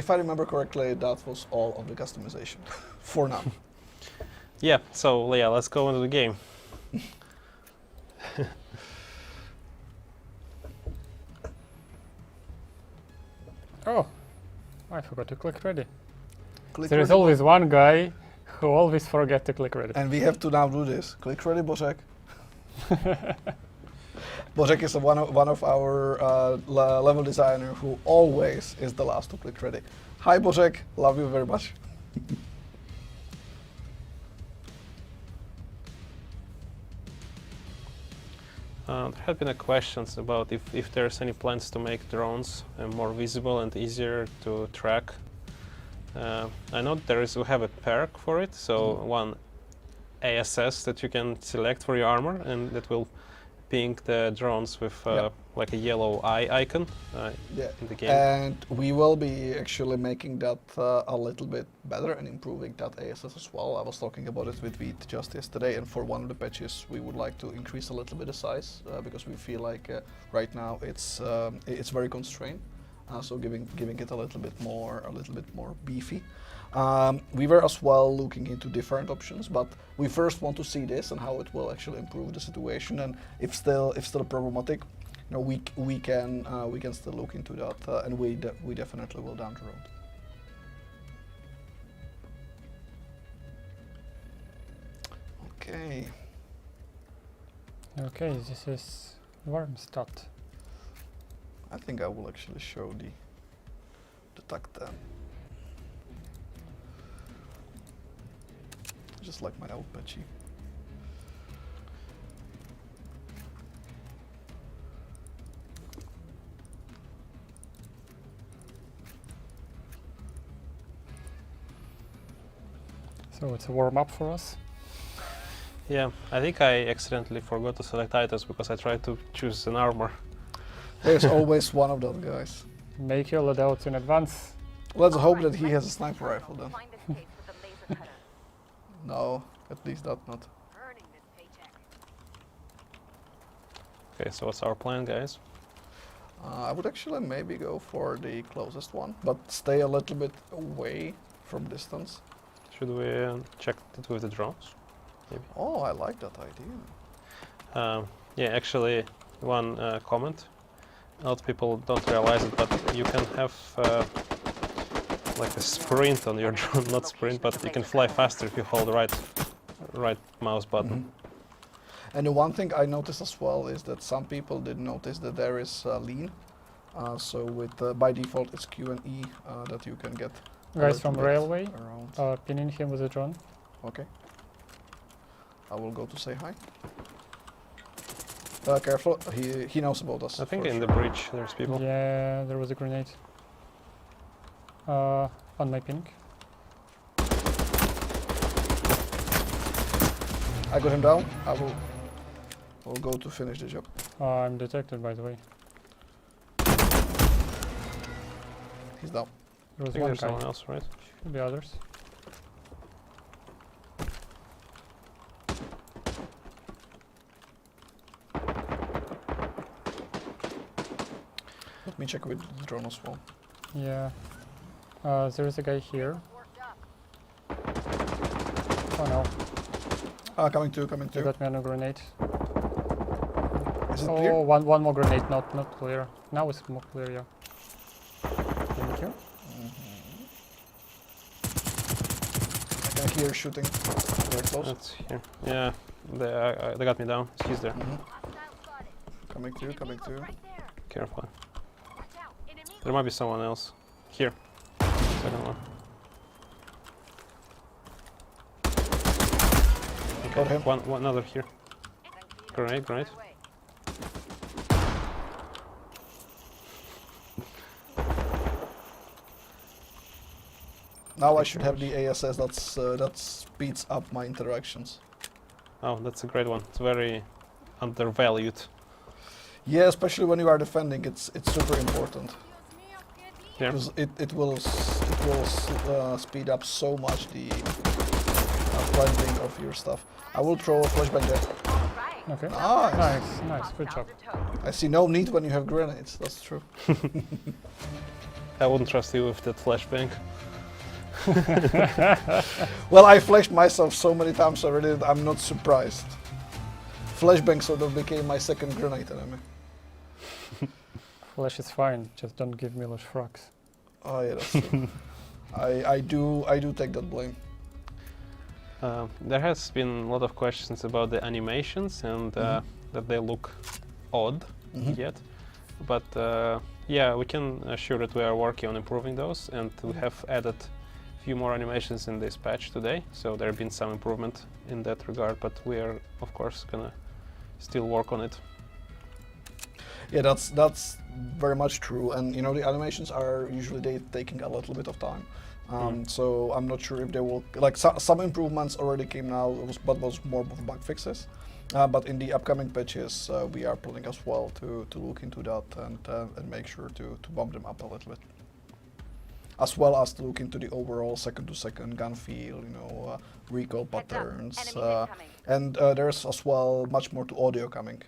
[SPEAKER 3] I remember correctly, that was all of the customization for now.
[SPEAKER 2] Yeah. So yeah, let's go into the game.
[SPEAKER 4] Oh, I forgot to click ready.
[SPEAKER 3] There
[SPEAKER 4] is always one guy who always forget to click ready.
[SPEAKER 3] And we have to now do this. Click ready, Božek. Božek is one of our level designer who always is the last to click ready. Hi Božek, love you very much.
[SPEAKER 2] There have been questions about if there's any plans to make drones more visible and easier to track. I know we have a perk for it, so one ASS that you can select for your armor, and that will ping the drones with like a yellow eye icon in the game.
[SPEAKER 3] And we will be actually making that a little bit better and improving that ASS as well. I was talking about it with Veet just yesterday, and for one of the patches we would like to increase a little bit the size because we feel like right now it's very constrained. So giving it a little bit more beefy. We were as well looking into different options, but we first want to see this and how it will actually improve the situation. And if still problematic, you know, we can still look into that, and we definitely will down the road. Okay.
[SPEAKER 4] Okay, this is Wormstadt.
[SPEAKER 3] I think I will actually show the tag. Just like my old patchy.
[SPEAKER 4] So it's a warm-up for us.
[SPEAKER 2] Yeah, I think I accidentally forgot to select items because I tried to choose an armor.
[SPEAKER 3] There's always one of those guys.
[SPEAKER 4] Make your loadouts in advance.
[SPEAKER 3] Let's hope that he has a sniper rifle then.
[SPEAKER 5] Find this case with the laser cutter.
[SPEAKER 3] No, at least that not.
[SPEAKER 5] Earning this paycheck.
[SPEAKER 2] Okay, so what's our plan, guys?
[SPEAKER 3] I would actually maybe go for the closest one, but stay a little bit away from distance.
[SPEAKER 2] Should we check it with the drones? Maybe.
[SPEAKER 3] Oh, I like that idea.
[SPEAKER 2] Yeah, actually, one comment. A lot of people don't realize it, but you can have like a sprint on your drone, not sprint, but you can fly faster if you hold the right mouse button.
[SPEAKER 3] And the one thing I noticed as well is that some people did notice that there is lean. So with by default it's Q and E that you can get. a
[SPEAKER 4] Guys
[SPEAKER 3] little
[SPEAKER 4] from
[SPEAKER 3] bit
[SPEAKER 4] railway,
[SPEAKER 3] around.
[SPEAKER 4] pinning him with a drone.
[SPEAKER 3] Okay. I will go to say hi. Careful, he knows about us.
[SPEAKER 2] I think
[SPEAKER 3] for
[SPEAKER 2] in
[SPEAKER 3] sure.
[SPEAKER 2] the bridge there's people.
[SPEAKER 4] Yeah, there was a grenade. On my ping.
[SPEAKER 3] I got him down. I will go to finish the job.
[SPEAKER 4] I'm detected, by the way.
[SPEAKER 3] He's down.
[SPEAKER 4] There
[SPEAKER 2] I
[SPEAKER 4] was
[SPEAKER 2] think
[SPEAKER 4] one
[SPEAKER 2] there's
[SPEAKER 4] guy.
[SPEAKER 2] someone else, right?
[SPEAKER 4] Should be others.
[SPEAKER 3] Let me check with the drone as well.
[SPEAKER 4] Yeah. There is a guy here.
[SPEAKER 5] Worked up.
[SPEAKER 4] Oh no,
[SPEAKER 3] Coming
[SPEAKER 4] he
[SPEAKER 3] to.
[SPEAKER 4] got me on a grenade.
[SPEAKER 3] Is it
[SPEAKER 4] Oh,
[SPEAKER 3] clear?
[SPEAKER 4] one more grenade, not clear. Now it's more clear, yeah. Thank you.
[SPEAKER 3] I can hear shooting very close.
[SPEAKER 2] That's here. Yeah, they got me down. He's there.
[SPEAKER 3] Mhm.
[SPEAKER 5] Hostile spotted.
[SPEAKER 3] Coming to.
[SPEAKER 5] Right there.
[SPEAKER 2] Careful.
[SPEAKER 5] Watch out. Enemy.
[SPEAKER 2] There might be someone else. Here. Second one.
[SPEAKER 3] Got him.
[SPEAKER 2] One another here. Grenade.
[SPEAKER 3] Now I should have the ASS that speeds up my interactions.
[SPEAKER 2] Oh, that's a great one. It's very undervalued.
[SPEAKER 3] Yeah, especially when you are defending, it's super important
[SPEAKER 2] Yeah.
[SPEAKER 3] because it will speed up so much the planting of your stuff. I will throw a flashbang there.
[SPEAKER 4] Okay.
[SPEAKER 3] Nice.
[SPEAKER 4] Nice, good job.
[SPEAKER 3] I see no need when you have grenades. That's true.
[SPEAKER 2] I wouldn't trust you with that flashbang.
[SPEAKER 3] Well, I flashed myself so many times already that I'm not surprised. Flashbang sort of became my second grenade enemy.
[SPEAKER 4] Flash is fine, just don't give me those frags.
[SPEAKER 3] Oh yeah, that's true. I do take that blame.
[SPEAKER 2] There has been a lot of questions about the animations and that they look odd yet, but yeah, we can assure that we are working on improving those, and we have added a few more animations in this patch today, so there have been some improvement in that regard, but we are of course gonna still work on it.
[SPEAKER 3] Yeah, that's very much true. And you know, the animations are usually taking a little bit of time. So I'm not sure if they will, like, some improvements already came now, but was more of bug fixes. But in the upcoming patches, we are planning as well to look into that and make sure to bump them up a little bit, as well as to look into the overall second-to-second gun feel, you know, recoil patterns, and there's as well much more to audio coming.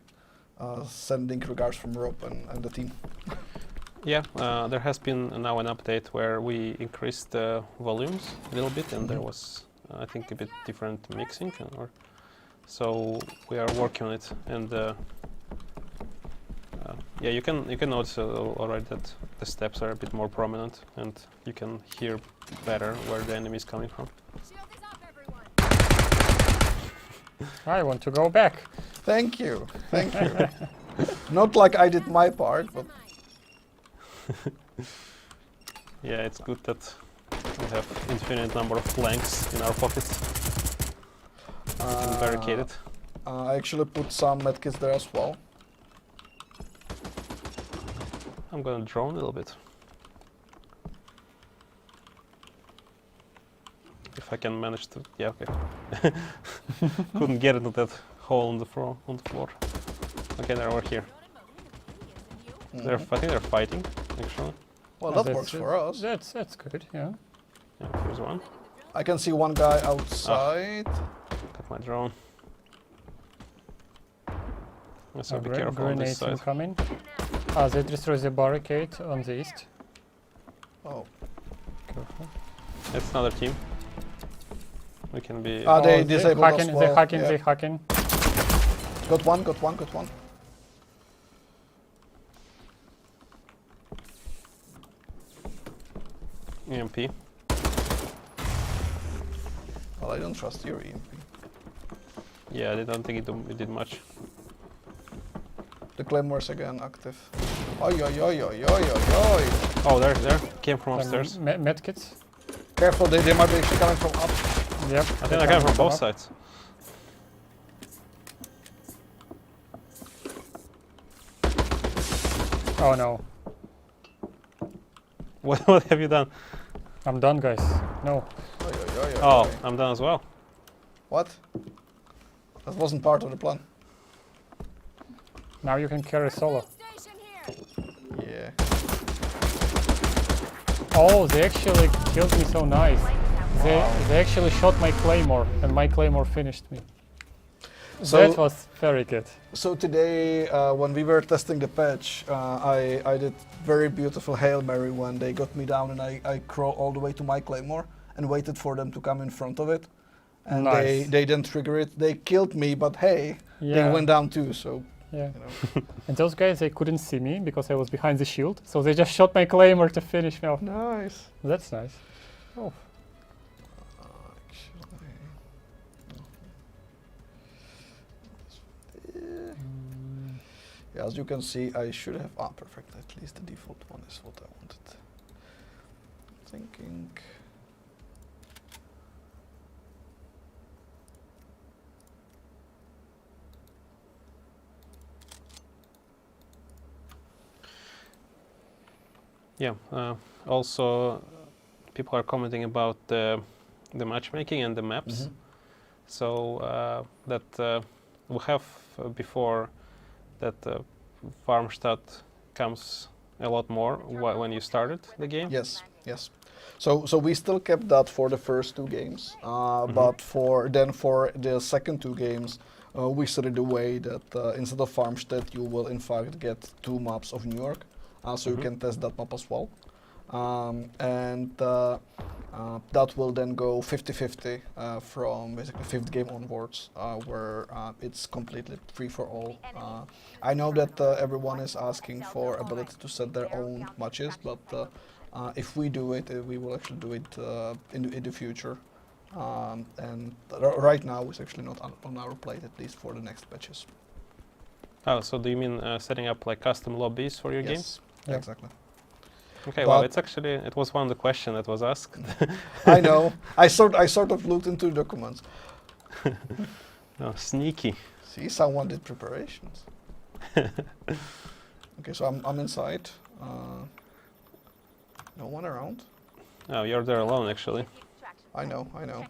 [SPEAKER 3] Sending regards from Rob and the team.
[SPEAKER 2] Yeah, there has been now an update where we increased the volumes a little bit, and there was, I think, a bit different mixing, or so we are working on it. And yeah, you can notice already that the steps are a bit more prominent, and you can hear better where the enemy is coming from.
[SPEAKER 5] Shield is up, everyone.
[SPEAKER 4] I want to go back.
[SPEAKER 3] Thank you, thank you. Not like I did my part, but
[SPEAKER 2] Yeah, it's good that we have infinite number of planks in our pockets and barricaded.
[SPEAKER 3] I actually put some medkits there as well.
[SPEAKER 2] I'm gonna drone a little bit. If I can manage to, yeah, okay. Couldn't get into that hole on the floor. Okay, they're over here. I think they're fighting, actually.
[SPEAKER 3] Well,
[SPEAKER 4] Oh,
[SPEAKER 3] that works for us.
[SPEAKER 4] That's good. Yeah.
[SPEAKER 2] Yeah, here's one.
[SPEAKER 3] I can see one guy outside.
[SPEAKER 2] Got my drone. So be careful on this
[SPEAKER 4] Grenades
[SPEAKER 2] side.
[SPEAKER 4] incoming. They destroy the barricade on the east.
[SPEAKER 3] Oh,
[SPEAKER 4] Careful.
[SPEAKER 2] That's another team. We can be.
[SPEAKER 3] they disabled
[SPEAKER 4] hacking,
[SPEAKER 3] as well.
[SPEAKER 4] They hacking,
[SPEAKER 3] yeah.
[SPEAKER 4] they hacking.
[SPEAKER 3] Got one, got one, got one.
[SPEAKER 2] EMP.
[SPEAKER 3] Well, I don't trust your EMP.
[SPEAKER 2] Yeah, I don't think it did much.
[SPEAKER 3] The Claymore's again active. Oi, oi, oi, oi, oi, oi, oi.
[SPEAKER 2] Oh, there. Came from upstairs.
[SPEAKER 4] Medkits.
[SPEAKER 3] Careful, they might be actually coming from up.
[SPEAKER 4] Yep.
[SPEAKER 2] I think they're coming from both sides.
[SPEAKER 4] Oh no.
[SPEAKER 2] What have you done?
[SPEAKER 4] I'm done, guys. No.
[SPEAKER 3] Oi, oi, oi, oi,
[SPEAKER 2] Oh,
[SPEAKER 3] oi.
[SPEAKER 2] I'm done as well.
[SPEAKER 3] What? That wasn't part of the plan.
[SPEAKER 4] Now you can carry solo.
[SPEAKER 5] Station here.
[SPEAKER 3] Yeah.
[SPEAKER 4] Oh, they actually killed me so nice. They actually shot my claymore, and my claymore finished me.
[SPEAKER 3] So-
[SPEAKER 4] That was very good.
[SPEAKER 3] So today, when we were testing the patch, I did very beautiful Hail Mary when they got me down, and I crawled all the way to my Claymore and waited for them to come in front of it. And
[SPEAKER 4] Nice.
[SPEAKER 3] they didn't trigger it. They killed me, but hey,
[SPEAKER 4] Yeah.
[SPEAKER 3] they went down too, so,
[SPEAKER 4] Yeah.
[SPEAKER 3] you know.
[SPEAKER 4] And those guys, they couldn't see me because I was behind the shield, so they just shot my claymore to finish me off.
[SPEAKER 3] Nice.
[SPEAKER 4] That's nice. Oh.
[SPEAKER 3] Yeah, as you can see, I should have. Ah, perfect. At least the default one is what I wanted. Thinking.
[SPEAKER 2] Yeah. Also, people are commenting about the matchmaking and the maps. So that we have before that Farmstadt comes a lot more when you started the game.
[SPEAKER 3] Yes, yes. So we still kept that for the first two games, but for the second two games, we set it the way that instead of Farmstead, you will in fact get two maps of New York, so you can test that map as well. And that will then go 50-50 from basically fifth game onwards, where it's completely free for all. I know that everyone is asking for ability to set their own matches, but if we do it, we will actually do it in the future. And right now it's actually not on our plate, at least for the next patches.
[SPEAKER 2] Oh, so do you mean setting up like custom lobbies for your games?
[SPEAKER 3] Yes,
[SPEAKER 4] Yeah.
[SPEAKER 3] exactly.
[SPEAKER 2] Okay, well,
[SPEAKER 3] But-
[SPEAKER 2] it's actually, it was one of the questions that was asked.
[SPEAKER 3] I know. I sort of looked into the documents.
[SPEAKER 2] Oh, sneaky.
[SPEAKER 3] See, someone did preparations. Okay, so I'm inside. No one around.
[SPEAKER 2] Oh, you're there alone, actually.
[SPEAKER 3] I know, I know.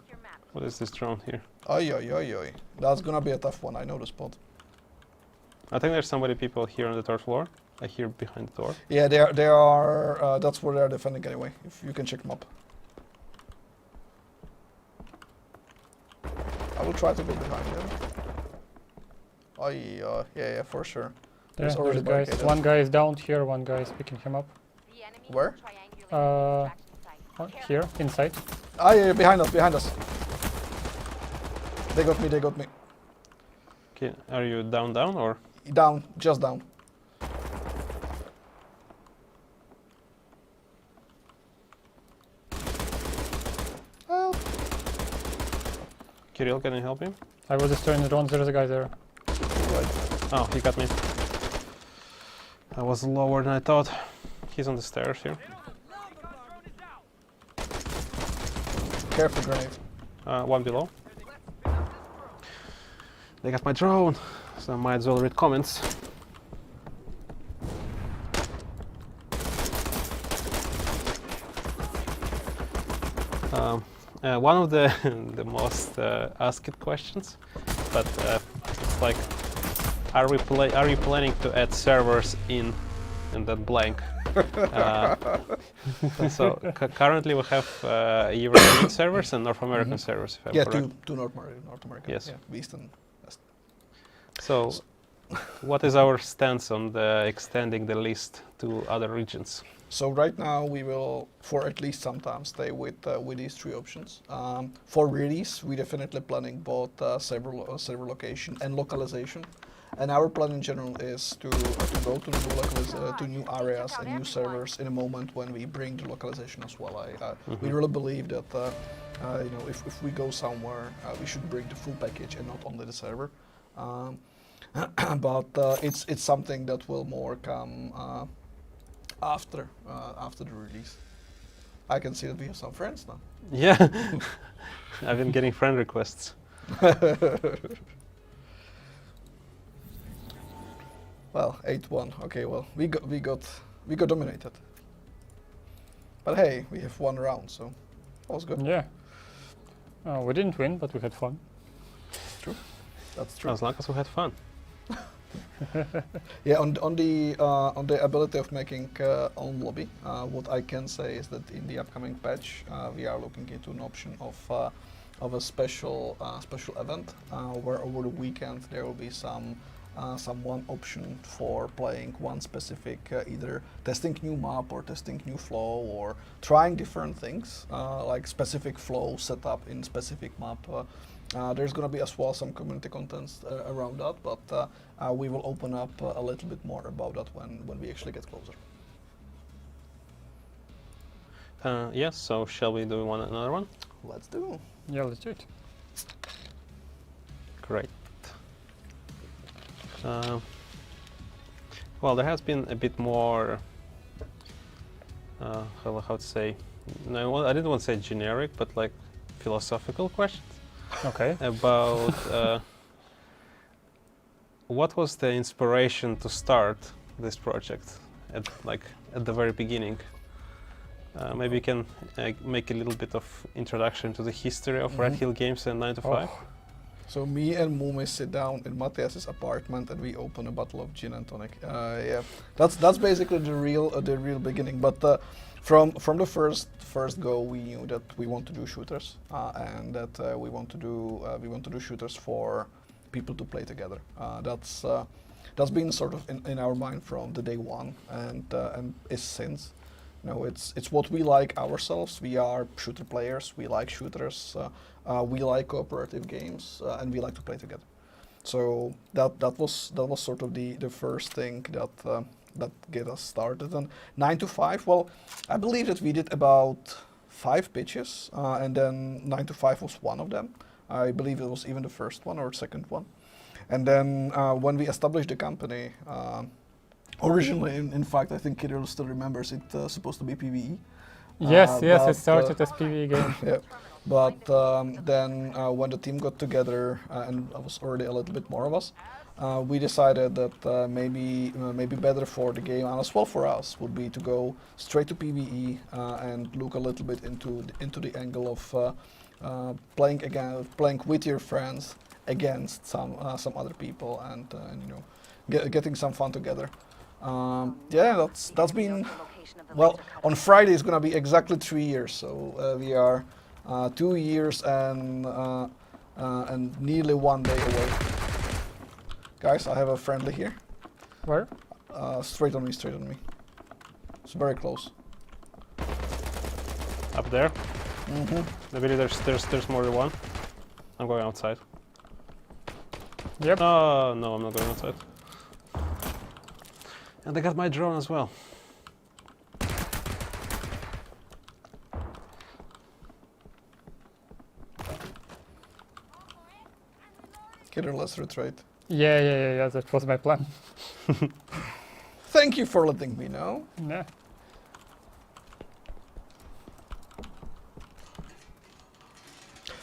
[SPEAKER 2] What is this drone here?
[SPEAKER 3] Oi, oi, oi, oi. That's gonna be a tough one. I know the spot.
[SPEAKER 2] I think there's somebody, people here on the third floor. I hear behind the door.
[SPEAKER 3] Yeah, they are. That's where they are defending anyway. If you can check them up. I will try to go behind them. Yeah, for sure.
[SPEAKER 4] Yeah,
[SPEAKER 3] There's already
[SPEAKER 4] there's guys.
[SPEAKER 3] barricaded.
[SPEAKER 4] One guy is down here, one guy is picking him up.
[SPEAKER 3] Where?
[SPEAKER 4] Here, inside.
[SPEAKER 3] Yeah, behind us, behind us. They got me, they got me.
[SPEAKER 2] Okay, are you down or?
[SPEAKER 3] Down, just down. Help.
[SPEAKER 2] Kirill, can you help him?
[SPEAKER 4] I was destroying the drones, there's a guy there.
[SPEAKER 3] Right.
[SPEAKER 2] Oh, he got me. I was lower than I thought. He's on the stairs here.
[SPEAKER 3] Careful, grenade.
[SPEAKER 2] One below. They got my drone, so I might as well read comments. One of the the most asked questions, but it's like, are you planning to add servers in that blank? So currently we have European servers and North American servers, if I'm
[SPEAKER 3] Yeah,
[SPEAKER 2] correct.
[SPEAKER 3] to North America.
[SPEAKER 2] Yes.
[SPEAKER 3] Yeah, East and West.
[SPEAKER 2] So, what is our stance on extending the list to other regions?
[SPEAKER 3] So right now we will, for at least some time, stay with these three options. For release, we definitely planning both server location and localization. And our plan in general is to go to new areas and new servers in a moment when we bring the localization as well. We really believe that if we go somewhere, we should bring the full package and not only the server. But it's something that will more come after the release. I can see that we have some friends now.
[SPEAKER 2] Yeah, I've been getting friend requests.
[SPEAKER 3] Well, 8-1. Okay, well, we got dominated. But hey, we have one round, so that was good.
[SPEAKER 4] Yeah. We didn't win, but we had fun.
[SPEAKER 3] That's true.
[SPEAKER 2] As long as we had fun.
[SPEAKER 3] Yeah, on the ability of making own lobby, what I can say is that in the upcoming patch, we are looking into an option of a special event where over the weekend there will be some one option for playing one specific, either testing new map or testing new flow or trying different things, like specific flow setup in specific map. There's going to be as well some community contents around that, but we will open up a little bit more about that when we actually get closer.
[SPEAKER 2] Yes, so shall we do another one?
[SPEAKER 3] Let's do.
[SPEAKER 4] Yeah, let's do it.
[SPEAKER 2] Great. Well, there has been a bit more, how to say, no, I didn't want to say generic, but like philosophical questions
[SPEAKER 4] Okay.
[SPEAKER 2] about what was the inspiration to start this project at the very beginning. Maybe you can make a little bit of introduction to the history of Red Hill Games and 9 to 5.
[SPEAKER 3] So me and Mumi sit down in Matthias's apartment and we open a bottle of gin and tonic. Yeah, that's basically the real beginning. But from the first go, we knew that we want to do shooters and that we want to do shooters for people to play together. That's been sort of in our mind from the day one and is since. You know, it's what we like ourselves. We are shooter players. We like shooters. We like cooperative games, and we like to play together. So that was sort of the first thing that get us started. And 9 to 5. Well, I believe that we did about 5 pitches, and then 9 to 5 was one of them. I believe it was even the first one or second one. And then when we established the company, originally, in fact, I think Kirill still remembers it supposed to be PvE.
[SPEAKER 4] Yes, yes,
[SPEAKER 3] but,
[SPEAKER 4] it started as PvE game.
[SPEAKER 3] Yeah, but then when the team got together and it was already a little bit more of us, we decided that maybe better for the game and as well for us would be to go straight to PvE and look a little bit into the angle of playing with your friends against some other people and you know getting some fun together. Yeah, that's been. Well, on Friday is going to be exactly 3 years, so we are 2 years and nearly 1 day away. Guys, I have a friendly here.
[SPEAKER 4] Where?
[SPEAKER 3] Straight on me, straight on me. It's very close.
[SPEAKER 2] Up there.
[SPEAKER 3] Mm-hmm.
[SPEAKER 2] I believe there's more than one. I'm going outside.
[SPEAKER 4] Yep.
[SPEAKER 2] Oh, no, I'm not going outside. And I got my drone as well.
[SPEAKER 3] Killer, let's retreat.
[SPEAKER 4] Yeah, that was my plan.
[SPEAKER 3] Thank you for letting me know.
[SPEAKER 4] Yeah.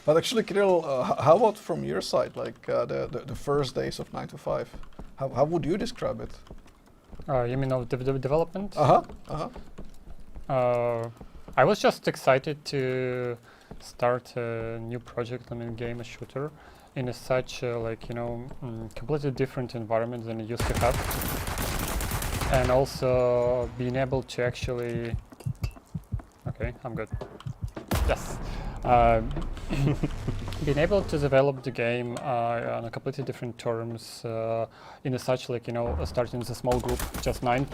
[SPEAKER 3] But actually, Kirill, how about from your side, like the first days of 9 to 5? How would you describe it?
[SPEAKER 4] You mean of the development? I was just excited to start a new project, I mean, game, a shooter, in a such like, you know, completely different environment than I used to have, and also being able to actually. Okay, I'm good. Yes. Being able to develop the game on a completely different terms, in a such, like, you know, starting as a small group, just nine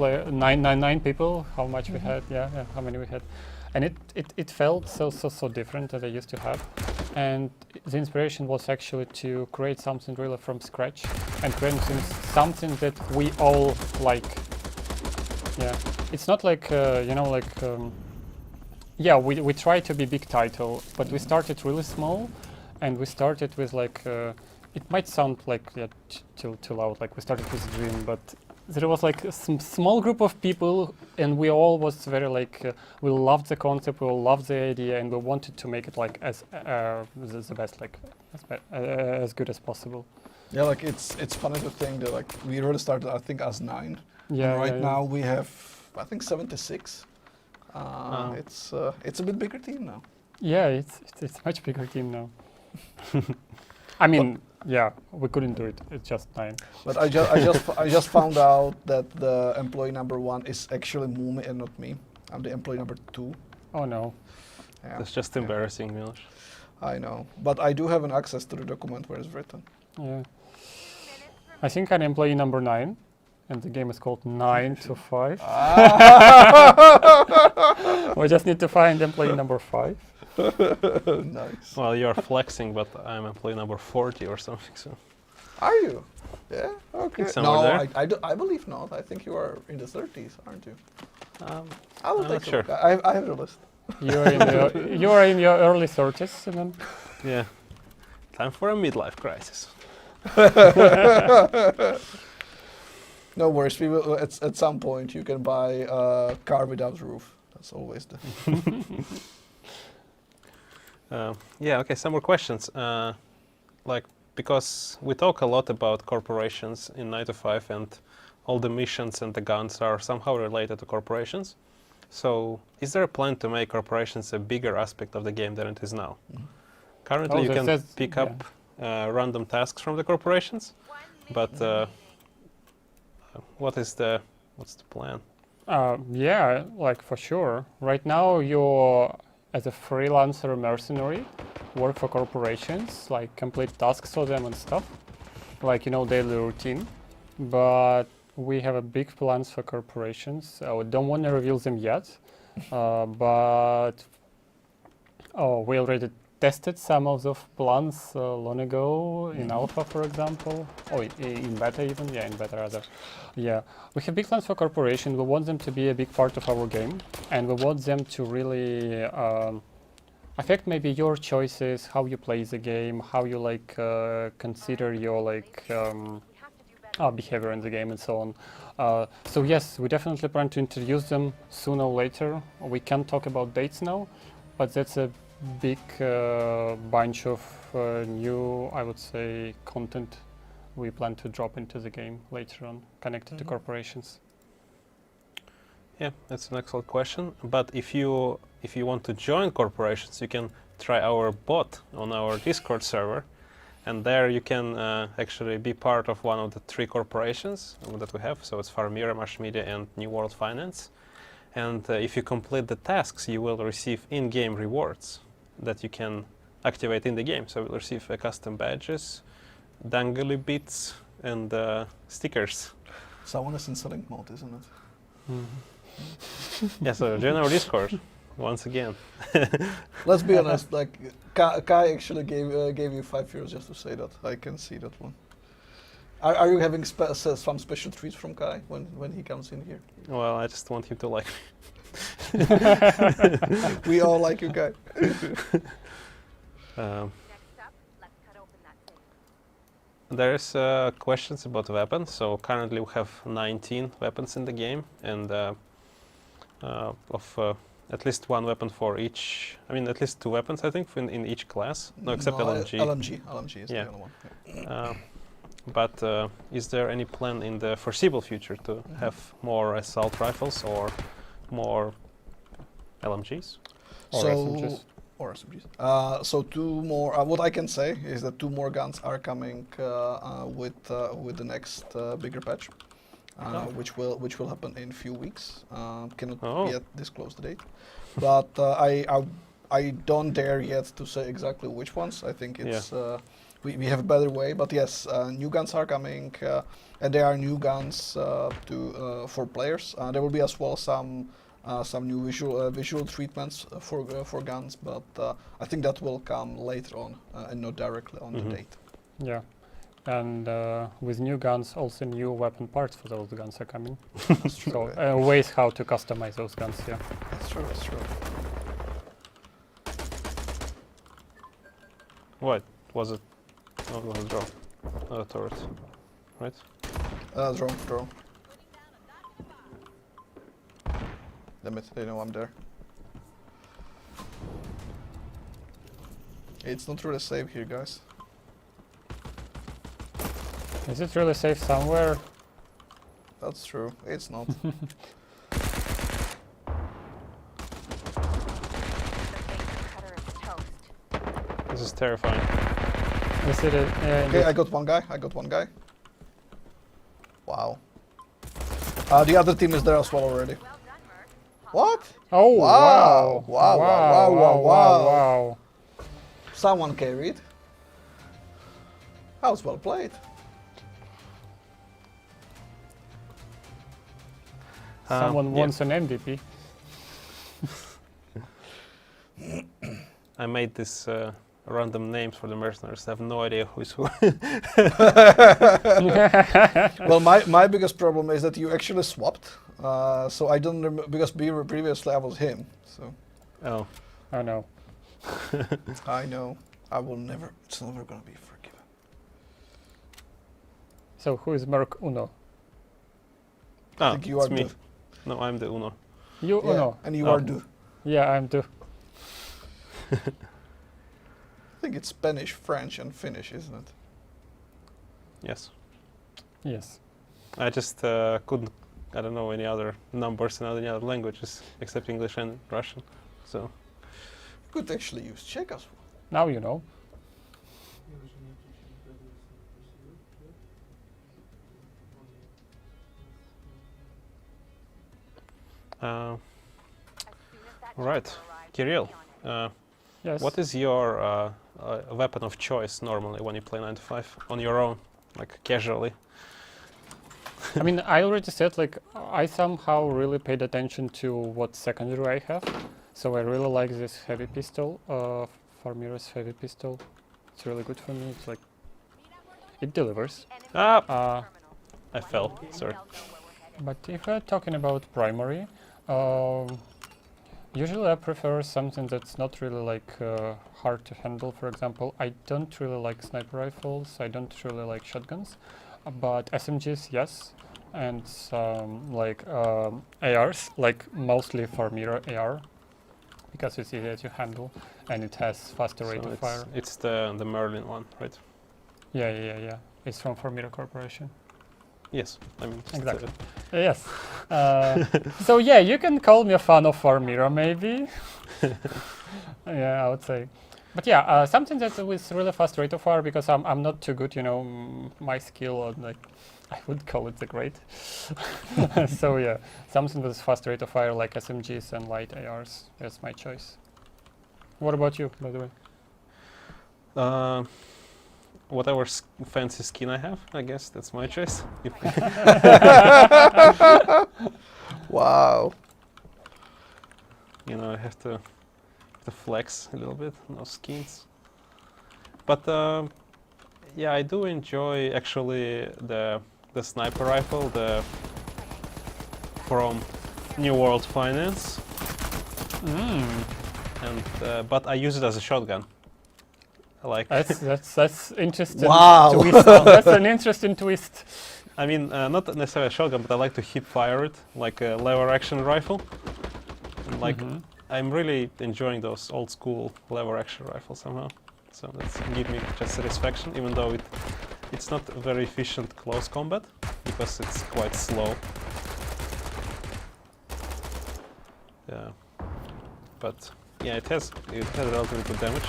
[SPEAKER 4] people. How much we had? Yeah, how many we had, and it felt so different that I used to have, and the inspiration was actually to create something really from scratch and create something that we all like. Yeah, it's not like you know, like. Yeah, we try to be big title, but we started really small, and we started with like it might sound like too loud, like we started with a dream, but there was like some small group of people, and we all was very like we loved the concept, we all loved the idea, and we wanted to make it like as the best, like as good as possible.
[SPEAKER 3] Yeah, like it's funny to think that like we really started, I think, as 9.
[SPEAKER 4] Yeah.
[SPEAKER 3] And right
[SPEAKER 4] yeah.
[SPEAKER 3] now we have, I think, 76. It's a bit bigger team now.
[SPEAKER 4] Yeah, it's much bigger team now. I mean, yeah, we couldn't do it. It's just 9.
[SPEAKER 3] But I just found out that the employee number 1 is actually Mumi and not me. I'm the employee number 2.
[SPEAKER 4] Oh no.
[SPEAKER 3] Yeah.
[SPEAKER 2] That's just embarrassing, Milos.
[SPEAKER 3] I know, but I do have an access to the document where it's written.
[SPEAKER 4] Yeah. I think I'm employee number 9, and the game is called 9 to 5. We just need to find employee number 5.
[SPEAKER 3] Nice.
[SPEAKER 2] Well, you're flexing, but I'm employee number 40 or something, so.
[SPEAKER 3] Are you? Yeah. Okay.
[SPEAKER 2] somewhere
[SPEAKER 3] No,
[SPEAKER 2] there.
[SPEAKER 3] I believe not. I think you are in the 30s, aren't you? I will
[SPEAKER 2] I'm
[SPEAKER 3] take
[SPEAKER 2] not
[SPEAKER 3] a
[SPEAKER 2] sure.
[SPEAKER 3] look. I have the list.
[SPEAKER 4] You are in your early 30s, and then
[SPEAKER 2] Yeah. Time for a midlife crisis.
[SPEAKER 3] No worries. We will, at some point you can buy a car without roof. That's always the.
[SPEAKER 2] Yeah, okay, some more questions. Like, because we talk a lot about corporations in 9 to 5, and all the missions and the guns are somehow related to corporations. So, is there a plan to make corporations a bigger aspect of the game than it is now? Currently, you can pick up random tasks from the corporations, but what's the plan?
[SPEAKER 4] yeah, like for sure. Right now, you're as a freelancer mercenary, work for corporations, like complete tasks for them and stuff, like, you know, daily routine. But we have a big plans for corporations. I don't want to reveal them yet, but we already tested some of those plans long ago in alpha, for example, or in beta even. Yeah, in beta rather. Yeah, we have big plans for corporation. We want them to be a big part of our game, and we want them to really affect maybe your choices, how you play the game, how you like consider your like behavior in the game and so on. So yes, we definitely plan to introduce them sooner or later. We can't talk about dates now, but that's a big bunch of new, I would say, content we plan to drop into the game later on, connected to corporations.
[SPEAKER 2] Yeah, that's an excellent question. But if you want to join corporations, you can try our bot on our Discord server, and there you can actually be part of one of the 3 corporations that we have. So it's Farmira, Mash Media, and New World Finance. And if you complete the tasks, you will receive in-game rewards that you can activate in the game. So you'll receive custom badges, dangly bits, and stickers.
[SPEAKER 3] Someone is in selling mode, isn't it?
[SPEAKER 2] Yeah, so join our Discord once again.
[SPEAKER 3] Let's be honest. Like Kai actually gave you €5 just to say that. I can see that one. Are you having some special treats from Kai when he comes in here?
[SPEAKER 2] Well, I just want him to like me.
[SPEAKER 3] We all like you, Kai.
[SPEAKER 2] There's questions about weapons. So currently we have 19 weapons in the game, and of at least 1 weapon for each. I mean, at least 2 weapons, I think, in each class. No, except LMG.
[SPEAKER 3] LMG is
[SPEAKER 2] Yeah.
[SPEAKER 3] the other one. Yeah.
[SPEAKER 2] But is there any plan in the foreseeable future to have more assault rifles or more LMGs?
[SPEAKER 4] Or SMGs.
[SPEAKER 3] Or SMGs. So 2 more. What I can say is that 2 more guns are coming with the next bigger patch, which will happen in a few weeks. Cannot yet disclose the date, but I don't dare yet to say exactly which ones. I think it's we have a better way. But yes, new guns are coming, and there are new guns for players. There will be as well some new visual treatments for guns, but I think that will come later on and not directly on the date.
[SPEAKER 4] Yeah, and with new guns, also new weapon parts for those guns are coming.
[SPEAKER 3] That's true.
[SPEAKER 4] So ways how to customize those guns. Yeah.
[SPEAKER 3] That's true. That's true.
[SPEAKER 2] What was it? Oh, it was a draw. Not a turret, right?
[SPEAKER 3] Drone. Damn it, they know I'm there. It's not really safe here, guys.
[SPEAKER 4] Is it really safe somewhere?
[SPEAKER 3] That's true, it's not.
[SPEAKER 2] This is terrifying.
[SPEAKER 4] Is it
[SPEAKER 3] Okay, I got one guy. Wow. The other team is there as well already. What?
[SPEAKER 4] Oh,
[SPEAKER 3] Wow.
[SPEAKER 4] Wow.
[SPEAKER 3] Someone carried. That was well played.
[SPEAKER 4] Someone wants an MVP.
[SPEAKER 2] I made this random names for the mercenaries. I have no idea who's who.
[SPEAKER 3] Well, my biggest problem is that you actually swapped. So I don't remember, because previously I was him. So.
[SPEAKER 2] Oh.
[SPEAKER 4] Oh no.
[SPEAKER 3] I know. I will never. It's never gonna be forgiven.
[SPEAKER 4] So who is Merc Uno?
[SPEAKER 3] I think you
[SPEAKER 2] it's
[SPEAKER 3] are
[SPEAKER 2] me.
[SPEAKER 3] Du.
[SPEAKER 2] No, I'm the Uno.
[SPEAKER 4] You
[SPEAKER 3] Yeah,
[SPEAKER 4] Uno.
[SPEAKER 3] and you are Du.
[SPEAKER 4] Yeah, I'm Du.
[SPEAKER 3] I think it's Spanish, French, and Finnish, isn't it?
[SPEAKER 2] Yes.
[SPEAKER 4] Yes.
[SPEAKER 2] I just couldn't. I don't know any other numbers in any other languages except English and Russian. So.
[SPEAKER 3] Could actually use Czech as well.
[SPEAKER 4] Now you know.
[SPEAKER 2] Right, Kirill.
[SPEAKER 4] Yes.
[SPEAKER 2] What is your weapon of choice normally when you play 9 to 5 on your own, like casually?
[SPEAKER 4] I mean, I already said, like, I somehow really paid attention to what secondary I have. So I really like this heavy pistol, Farmira's heavy pistol. It's really good for me. It's like, it delivers.
[SPEAKER 2] Ah! I fell, sorry.
[SPEAKER 4] But if we're talking about primary, Usually I prefer something that's not really like hard to handle. For example, I don't really like sniper rifles, I don't really like shotguns, but SMGs, yes, and some like ARs, like mostly for mirror AR, because it's easier to handle and it has faster rate
[SPEAKER 2] So
[SPEAKER 4] of fire.
[SPEAKER 2] it's the Merlin one, right?
[SPEAKER 4] Yeah. It's from Formira Corporation.
[SPEAKER 2] Yes, I mean just,
[SPEAKER 4] Exactly. Yes. So yeah, you can call me a fan of Formira, maybe. Yeah, I would say. But yeah, something that with really fast rate of fire, because I'm not too good, you know, my skill on like I would call it the great. So yeah, something with fast rate of fire like SMGs and light ARs is my choice. What about you, by the way?
[SPEAKER 2] whatever fancy skin I have, I guess that's my choice.
[SPEAKER 3] Wow.
[SPEAKER 2] You know, I have to flex a little bit, no skins. But yeah, I do enjoy actually the sniper rifle, the from New World Finance, and but I use it as a shotgun. Like,
[SPEAKER 4] That's interesting.
[SPEAKER 3] Wow.
[SPEAKER 4] Twist. That's an interesting twist.
[SPEAKER 2] I mean, not necessarily a shotgun, but I like to hip fire it like a lever action rifle. And like, I'm really enjoying those old school lever action rifles somehow. So that's give me just satisfaction, even though it's not very efficient close combat because it's quite slow. Yeah, but yeah, it has relatively good damage.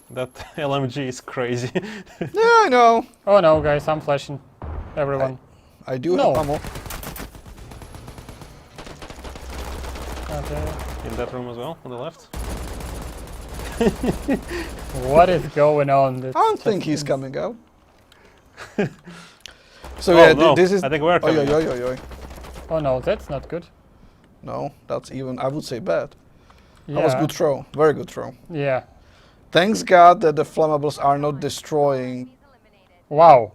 [SPEAKER 2] That LMG is crazy.
[SPEAKER 3] Yeah, I know.
[SPEAKER 4] Oh no, guys, I'm flashing. Everyone.
[SPEAKER 3] I do
[SPEAKER 4] No.
[SPEAKER 3] have ammo.
[SPEAKER 4] Okay.
[SPEAKER 2] In that room as well, on the left.
[SPEAKER 4] What is going on?
[SPEAKER 3] I don't think he's coming out. So
[SPEAKER 2] Oh,
[SPEAKER 3] yeah,
[SPEAKER 2] no,
[SPEAKER 3] this is.
[SPEAKER 2] I think we're
[SPEAKER 3] Oi,
[SPEAKER 2] coming
[SPEAKER 3] oi,
[SPEAKER 2] out.
[SPEAKER 3] oi, oi, oi.
[SPEAKER 4] Oh no, that's not good.
[SPEAKER 3] No, that's even. I would say bad.
[SPEAKER 4] Yeah.
[SPEAKER 3] That was good throw. Very good throw.
[SPEAKER 4] Yeah.
[SPEAKER 3] Thanks God that the flammables are not destroying.
[SPEAKER 4] Wow.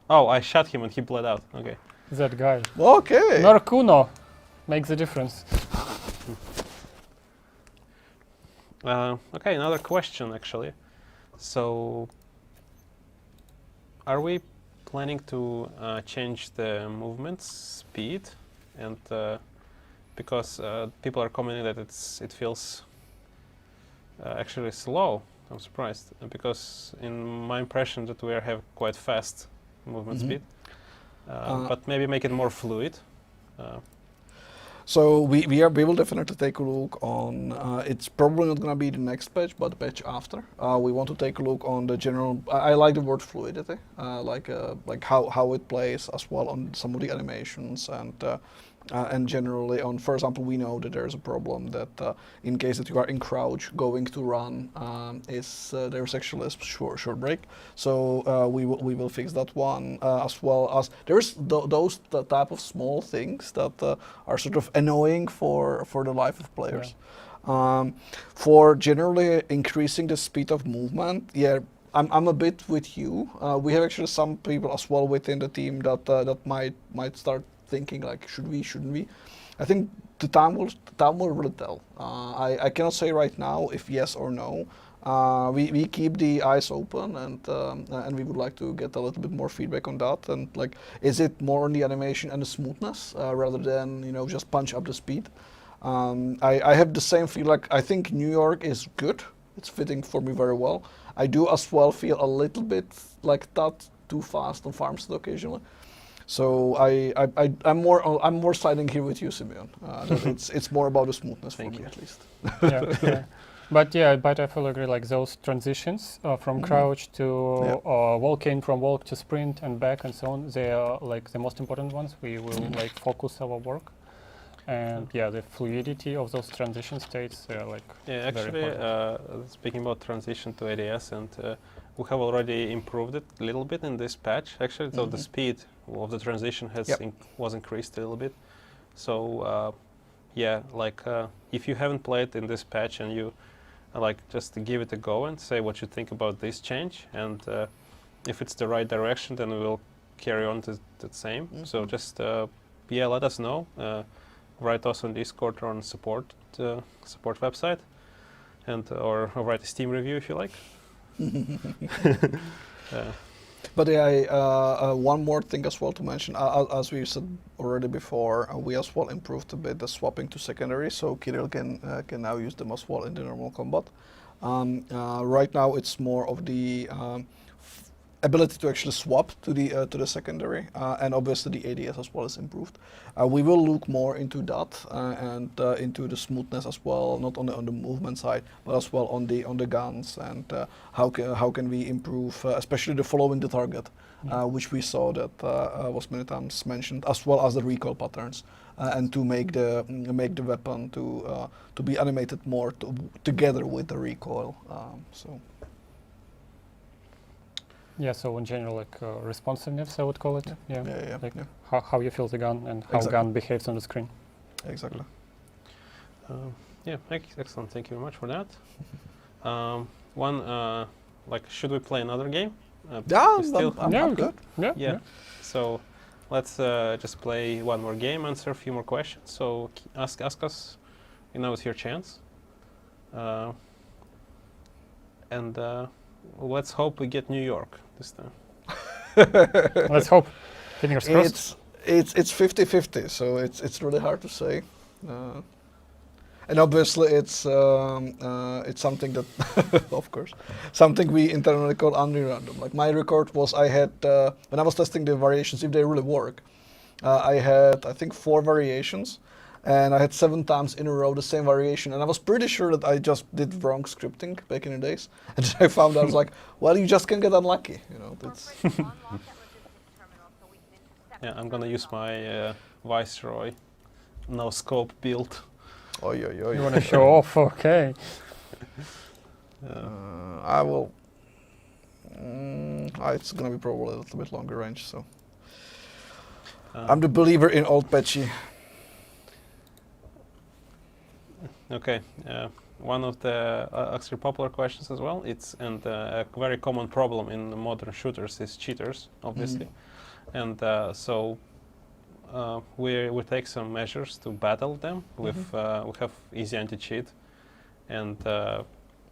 [SPEAKER 2] Oh, I shot him and he bled out. Okay.
[SPEAKER 4] That guy.
[SPEAKER 3] Okay.
[SPEAKER 4] Norkuno makes a difference.
[SPEAKER 2] Okay, another question actually. So, are we planning to change the movement speed? And because people are commenting that it feels actually slow. I'm surprised because in my impression that we have quite fast movement speed, but maybe make it more fluid.
[SPEAKER 3] So we will definitely take a look on. It's probably not going to be the next patch, but the patch after. We want to take a look on the general. I like the word fluidity, like how it plays as well on some of the animations and generally on. For example, we know that there's a problem that in case that you are in crouch, going to run there's actually a short break. So we will fix that one as well as there's those type of small things that are sort of annoying for the life of players. Yeah. For generally increasing the speed of movement, yeah, I'm a bit with you. We have actually some people as well within the team that might start thinking like, should we, shouldn't we? I think the time will really tell. I cannot say right now if yes or no. We keep the eyes open and we would like to get a little bit more feedback on that. And like, is it more on the animation and the smoothness rather than just punch up the speed? I have the same feel. Like I think New York is good. It's fitting for me very well. I do as well feel a little bit like that too fast on Farmstead occasionally. So I'm more siding here with you, Simeon. It's more about the smoothness for me at least.
[SPEAKER 4] Yeah. But I fully agree. Like those transitions from crouch to walk in, from walk to sprint and back and so on. They are like the most important ones. We will like focus our work, and the fluidity of those transition states. They are like
[SPEAKER 2] actually, speaking about transition to ADS, and we have already improved it a little bit in this patch. Actually, so the speed of the transition was increased a little bit. So if you haven't played in this patch and you just give it a go and say what you think about this change, and if it's the right direction, then we will carry on to the same. So just yeah, let us know. Write us on Discord or on support website, and or write a Steam review if you like.
[SPEAKER 3] But yeah, one more thing as well to mention. As we said already before, we as well improved a bit the swapping to secondary, so Kirill can now use them as well in the normal combat. Right now, it's more of the ability to actually swap to the secondary, and obviously the ADS as well is improved. We will look more into that and into the smoothness as well, not only on the movement side, but as well on the guns, and how can we improve, especially the following the target, which we saw that was many times mentioned, as well as the recoil patterns, and to make the weapon to be animated more together with the recoil. So.
[SPEAKER 4] Yeah, so in general, like responsiveness, I would call it. Yeah,
[SPEAKER 3] Yeah.
[SPEAKER 4] like
[SPEAKER 3] Yeah.
[SPEAKER 4] how you feel the gun and how
[SPEAKER 3] Exactly.
[SPEAKER 4] gun behaves on the screen.
[SPEAKER 3] Exactly.
[SPEAKER 2] Yeah, excellent. Thank you very much for that. Like, should we play another game?
[SPEAKER 3] Yeah,
[SPEAKER 2] we still-
[SPEAKER 3] I'm
[SPEAKER 4] Yeah,
[SPEAKER 3] good.
[SPEAKER 2] Yeah. So let's just play one more game, answer a few more questions. So ask us. It's your chance. And let's hope we get New York this time.
[SPEAKER 4] Let's hope. Fingers crossed.
[SPEAKER 3] It's 50-50, so it's really hard to say. And obviously it's something that, of course, something we internally call unrandom. Like my record was I had, when I was testing the variations, if they really work, I had, I think, 4 variations, and I had 7 times in a row the same variation, and I was pretty sure that I just did wrong scripting back in the days, and then I found out, I was like, well, you just can get unlucky, that's...
[SPEAKER 2] Yeah, I'm gonna use my Viceroy no scope build.
[SPEAKER 3] Oi.
[SPEAKER 4] You want to show off? Okay.
[SPEAKER 3] I will... it's gonna be probably a little bit longer range, so... I'm the believer in old patchy.
[SPEAKER 2] Okay, one of the actually popular questions as well. It's a very common problem in modern shooters is cheaters, obviously, and so we take some measures to battle them. We have easy anti-cheat, and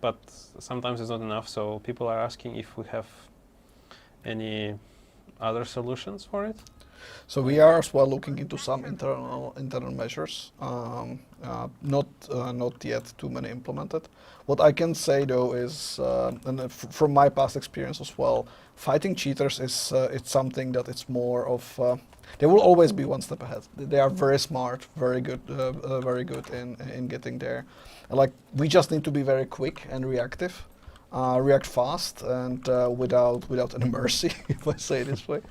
[SPEAKER 2] but sometimes it's not enough. So people are asking if we have any other solutions for it.
[SPEAKER 3] So we are as well looking into some internal measures, not yet too many implemented. What I can say though is, and from my past experience as well, fighting cheaters is it's something that it's more of. They will always be one step ahead. They are very smart, very good in getting there. And like we just need to be very quick and reactive, react fast and without any mercy, if I say it this way.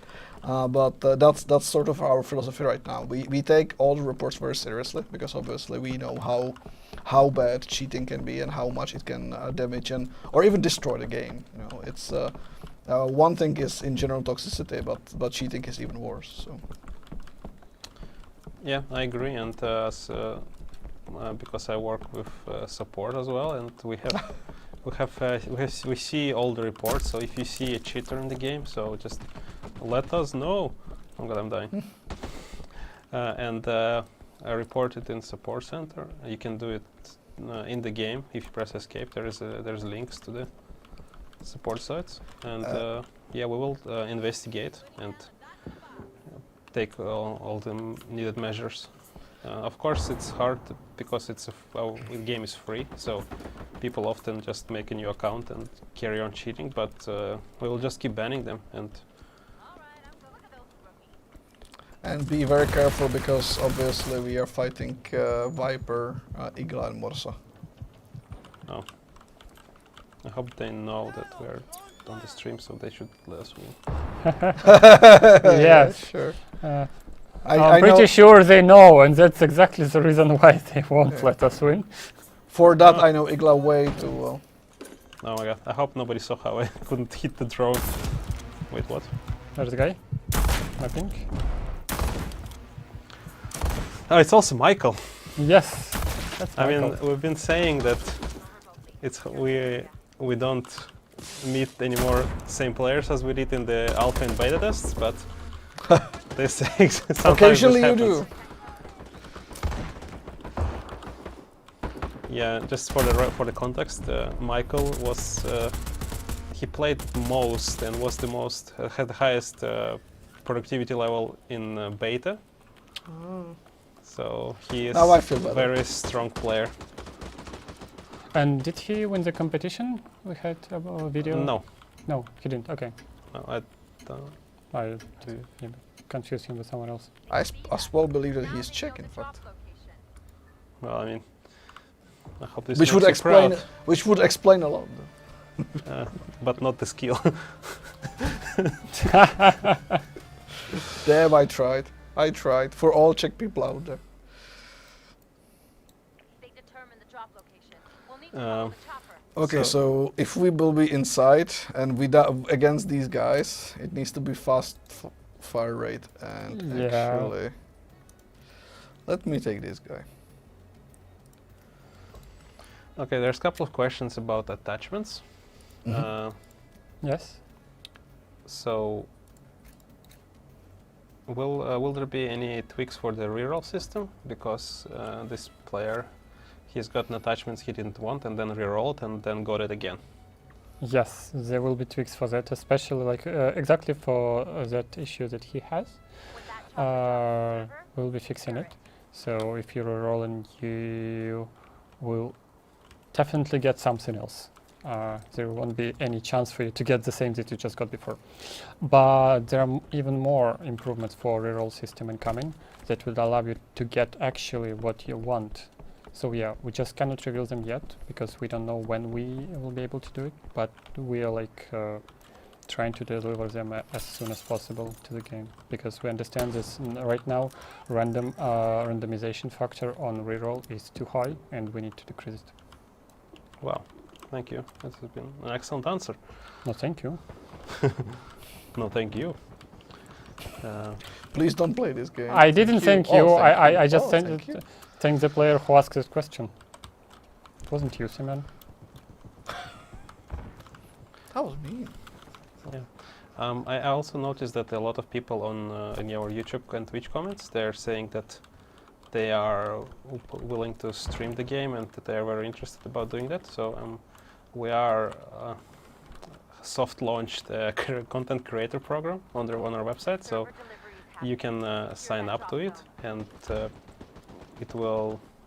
[SPEAKER 3] But that's sort of our philosophy right now. We take all the reports very seriously because obviously we know how bad cheating can be and how much it can damage or even destroy the game. It's one thing is in general toxicity, but cheating is even worse. So.
[SPEAKER 2] Yeah, I agree, and because I work with support as well, and we see all the reports. So if you see a cheater in the game, so just let us know. Oh god, I'm dying. And I report it in support center. You can do it in the game if you press escape. There's links to the support sites, and yeah, we will investigate and take all the needed measures. Of course, it's hard because our game is free, so people often just make a new account and carry on cheating. But we will just keep banning them
[SPEAKER 3] and be very careful because obviously we are fighting Viper, Igla, and Morsa.
[SPEAKER 2] Oh. I hope they know that we are on the stream, so they should let us win.
[SPEAKER 4] Yes.
[SPEAKER 3] Sure.
[SPEAKER 4] I'm pretty sure they know, and that's exactly the reason why they won't let us win.
[SPEAKER 3] For that, I know Igla way too well.
[SPEAKER 2] Oh my god, I hope nobody saw how I couldn't hit the drone. Wait, what?
[SPEAKER 4] There's a guy, I think.
[SPEAKER 2] Oh, it's also Michael.
[SPEAKER 4] Yes. That's
[SPEAKER 2] I mean,
[SPEAKER 4] Michael.
[SPEAKER 2] we've been saying that we don't meet anymore same players as we did in the alpha and beta tests, but This sometimes
[SPEAKER 3] Occasionally
[SPEAKER 2] this
[SPEAKER 3] you
[SPEAKER 2] happens.
[SPEAKER 3] do.
[SPEAKER 2] Yeah, just for the context, Michael was he played most and was the most had the highest productivity level in beta. So he is
[SPEAKER 3] Now I feel better.
[SPEAKER 2] very strong player.
[SPEAKER 4] And did he win the competition? We had a video.
[SPEAKER 2] No,
[SPEAKER 4] No, he didn't. Okay,
[SPEAKER 2] no, I don't.
[SPEAKER 4] I confused him with someone else.
[SPEAKER 3] I as well believe that he's Czech, in fact.
[SPEAKER 2] Well, I mean, I hope this
[SPEAKER 3] Which would
[SPEAKER 2] makes you
[SPEAKER 3] explain,
[SPEAKER 2] proud,
[SPEAKER 3] which would explain a lot.
[SPEAKER 2] but not the skill.
[SPEAKER 3] Damn, I tried. I tried for all Czech people out there.
[SPEAKER 5] They determine the drop location. We'll need to
[SPEAKER 2] Um,
[SPEAKER 5] follow the chopper.
[SPEAKER 3] Okay, so if we will be inside and we against these guys, it needs to be fast fire rate. And
[SPEAKER 4] Yeah.
[SPEAKER 3] actually, let me take this guy.
[SPEAKER 2] Okay, there's a couple of questions about attachments.
[SPEAKER 3] Mhm.
[SPEAKER 4] Yes.
[SPEAKER 2] So, will there be any tweaks for the reroll system? Because this player, he's gotten attachments he didn't want and then rerolled and then got it again.
[SPEAKER 4] Yes, there will be tweaks for that, especially like exactly for that issue that he has.
[SPEAKER 5] When that chopper drops the server,
[SPEAKER 4] We'll be fixing it. So if you're rolling, you will definitely get something else. There won't be any chance for you to get the same that you just got before. But there are even more improvements for reroll system incoming that will allow you to get actually what you want. So yeah, we just cannot reveal them yet because we don't know when we will be able to do it. But we are like trying to deliver them as soon as possible to the game because we understand this right now. Randomization factor on reroll is too high, and we need to decrease it.
[SPEAKER 2] Wow, thank you. This has been an excellent answer.
[SPEAKER 4] No, thank you.
[SPEAKER 2] No, thank you.
[SPEAKER 3] Please don't play this game.
[SPEAKER 4] I didn't thank you.
[SPEAKER 3] Oh, thank you.
[SPEAKER 4] I just
[SPEAKER 3] Oh,
[SPEAKER 4] thank,
[SPEAKER 3] thank you.
[SPEAKER 4] thank the player who asked this question. It wasn't you, Simon.
[SPEAKER 3] That was mean.
[SPEAKER 2] I also noticed that a lot of people on in our YouTube and Twitch comments, they're saying that they are willing to stream the game and that they are very interested about doing that. So we are soft launched a content creator program on our website. So
[SPEAKER 5] server deliveries have
[SPEAKER 2] you
[SPEAKER 5] to
[SPEAKER 2] can
[SPEAKER 5] secure
[SPEAKER 2] sign
[SPEAKER 5] that
[SPEAKER 2] up to
[SPEAKER 5] drop
[SPEAKER 2] it,
[SPEAKER 5] zone.
[SPEAKER 2] and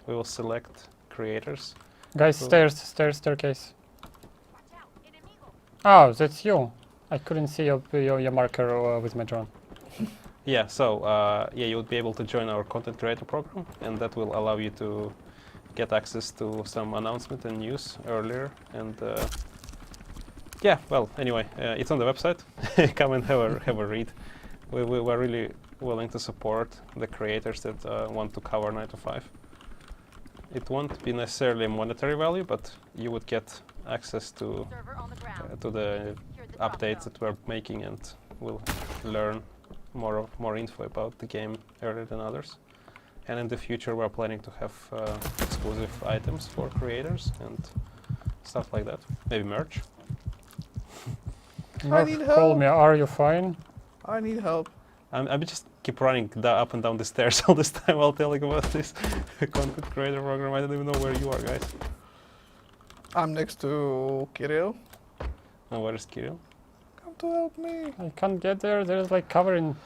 [SPEAKER 2] we will select creators.
[SPEAKER 4] Guys,
[SPEAKER 2] Cool.
[SPEAKER 4] staircase.
[SPEAKER 5] Watch out, enemigo.
[SPEAKER 4] Oh, that's you. I couldn't see your marker with my drone.
[SPEAKER 2] Yeah, so yeah, you would be able to join our content creator program, and that will allow you to get access to some announcement and news earlier. And yeah, well, anyway, it's on the website. Come and have a read. We're really willing to support the creators that want to cover 9 to 5. It won't be necessarily a monetary value, but you would get access to
[SPEAKER 5] Server on the ground.
[SPEAKER 2] to the
[SPEAKER 5] Secure the drop
[SPEAKER 2] updates
[SPEAKER 5] zone.
[SPEAKER 2] that we're making, and we'll learn more info about the game earlier than others. And in the future, we're planning to have exclusive items for creators and stuff like that. Maybe merch.
[SPEAKER 3] I need
[SPEAKER 4] Call
[SPEAKER 3] help.
[SPEAKER 4] me. Are you fine?
[SPEAKER 3] I need help.
[SPEAKER 2] I just keep running up and down the stairs all this time while telling about this content creator program. I don't even know where you are, guys.
[SPEAKER 3] I'm next to Kirill.
[SPEAKER 2] And where is Kirill?
[SPEAKER 3] Come to help me.
[SPEAKER 4] I can't get there. There's like covering.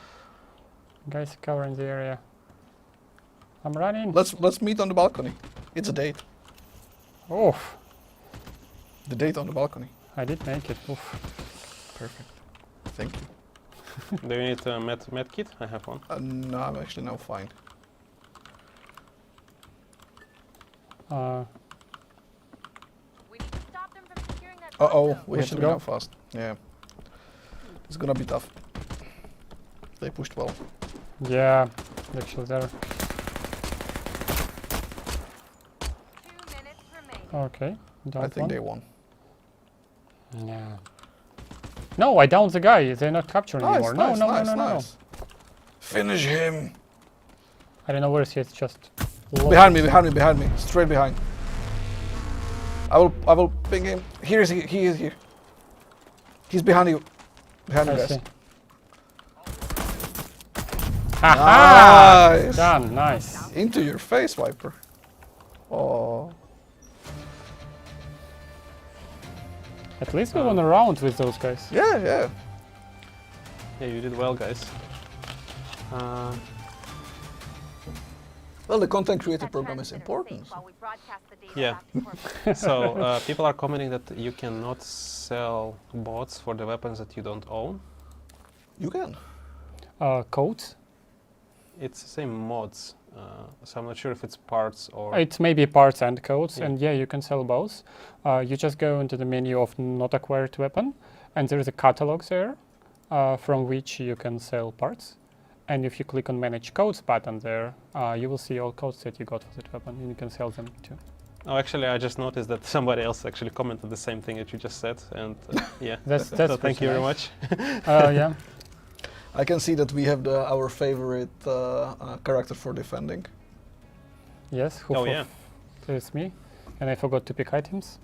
[SPEAKER 4] Guys covering the area. I'm running.
[SPEAKER 3] Let's meet on the balcony. It's a date.
[SPEAKER 4] Oof.
[SPEAKER 3] The date on the balcony.
[SPEAKER 4] I did make it. Oof.
[SPEAKER 3] Perfect. Thank you.
[SPEAKER 2] Do you need a med kit? I have one.
[SPEAKER 3] No, I'm actually now fine.
[SPEAKER 5] We need to stop them from securing that
[SPEAKER 3] Uh
[SPEAKER 5] drop
[SPEAKER 3] oh,
[SPEAKER 5] zone.
[SPEAKER 3] we have to
[SPEAKER 4] should
[SPEAKER 3] go
[SPEAKER 4] go.
[SPEAKER 3] now fast. Yeah. It's gonna be tough. They pushed well.
[SPEAKER 4] Yeah, actually there.
[SPEAKER 5] 2 minutes remaining.
[SPEAKER 4] Okay. Down
[SPEAKER 3] I think
[SPEAKER 4] one.
[SPEAKER 3] they won.
[SPEAKER 4] Yeah. No, I downed the guy. They're not capturing
[SPEAKER 3] Nice,
[SPEAKER 4] anymore.
[SPEAKER 3] nice,
[SPEAKER 4] no,
[SPEAKER 3] nice,
[SPEAKER 4] no, no, no, no.
[SPEAKER 3] nice. Finish him.
[SPEAKER 4] I don't know where he is. Just
[SPEAKER 3] Behind me, behind me, behind me. Straight behind. I will ping him. Here is he is here. He's behind you. Behind you
[SPEAKER 4] I
[SPEAKER 3] guys.
[SPEAKER 4] see. Haha!
[SPEAKER 3] Nice.
[SPEAKER 4] Done, nice.
[SPEAKER 3] Into your face, Viper. Oh.
[SPEAKER 4] At least we won a round with those guys.
[SPEAKER 3] Yeah, yeah.
[SPEAKER 2] Yeah, you did well, guys.
[SPEAKER 3] Well, the content creator program is important.
[SPEAKER 2] Yeah. So people are commenting that you cannot sell bots for the weapons that you don't own.
[SPEAKER 3] You can.
[SPEAKER 4] Codes?
[SPEAKER 2] It's the same mods, so I'm not sure if it's parts or...
[SPEAKER 4] It's maybe parts and codes,
[SPEAKER 2] Yeah.
[SPEAKER 4] and yeah, you can sell both. You just go into the menu of not acquired weapon, and there is a catalog there from which you can sell parts. And if you click on Manage Codes button there, you will see all codes that you got for that weapon, and you can sell them too.
[SPEAKER 2] Oh, actually, I just noticed that somebody else actually commented the same thing that you just said, and yeah.
[SPEAKER 4] That's
[SPEAKER 2] So thank you very
[SPEAKER 4] nice.
[SPEAKER 2] much.
[SPEAKER 4] Yeah.
[SPEAKER 3] I can see that we have our favorite character for defending.
[SPEAKER 4] Yes.
[SPEAKER 2] Oh yeah.
[SPEAKER 4] It's me, and I forgot to pick items.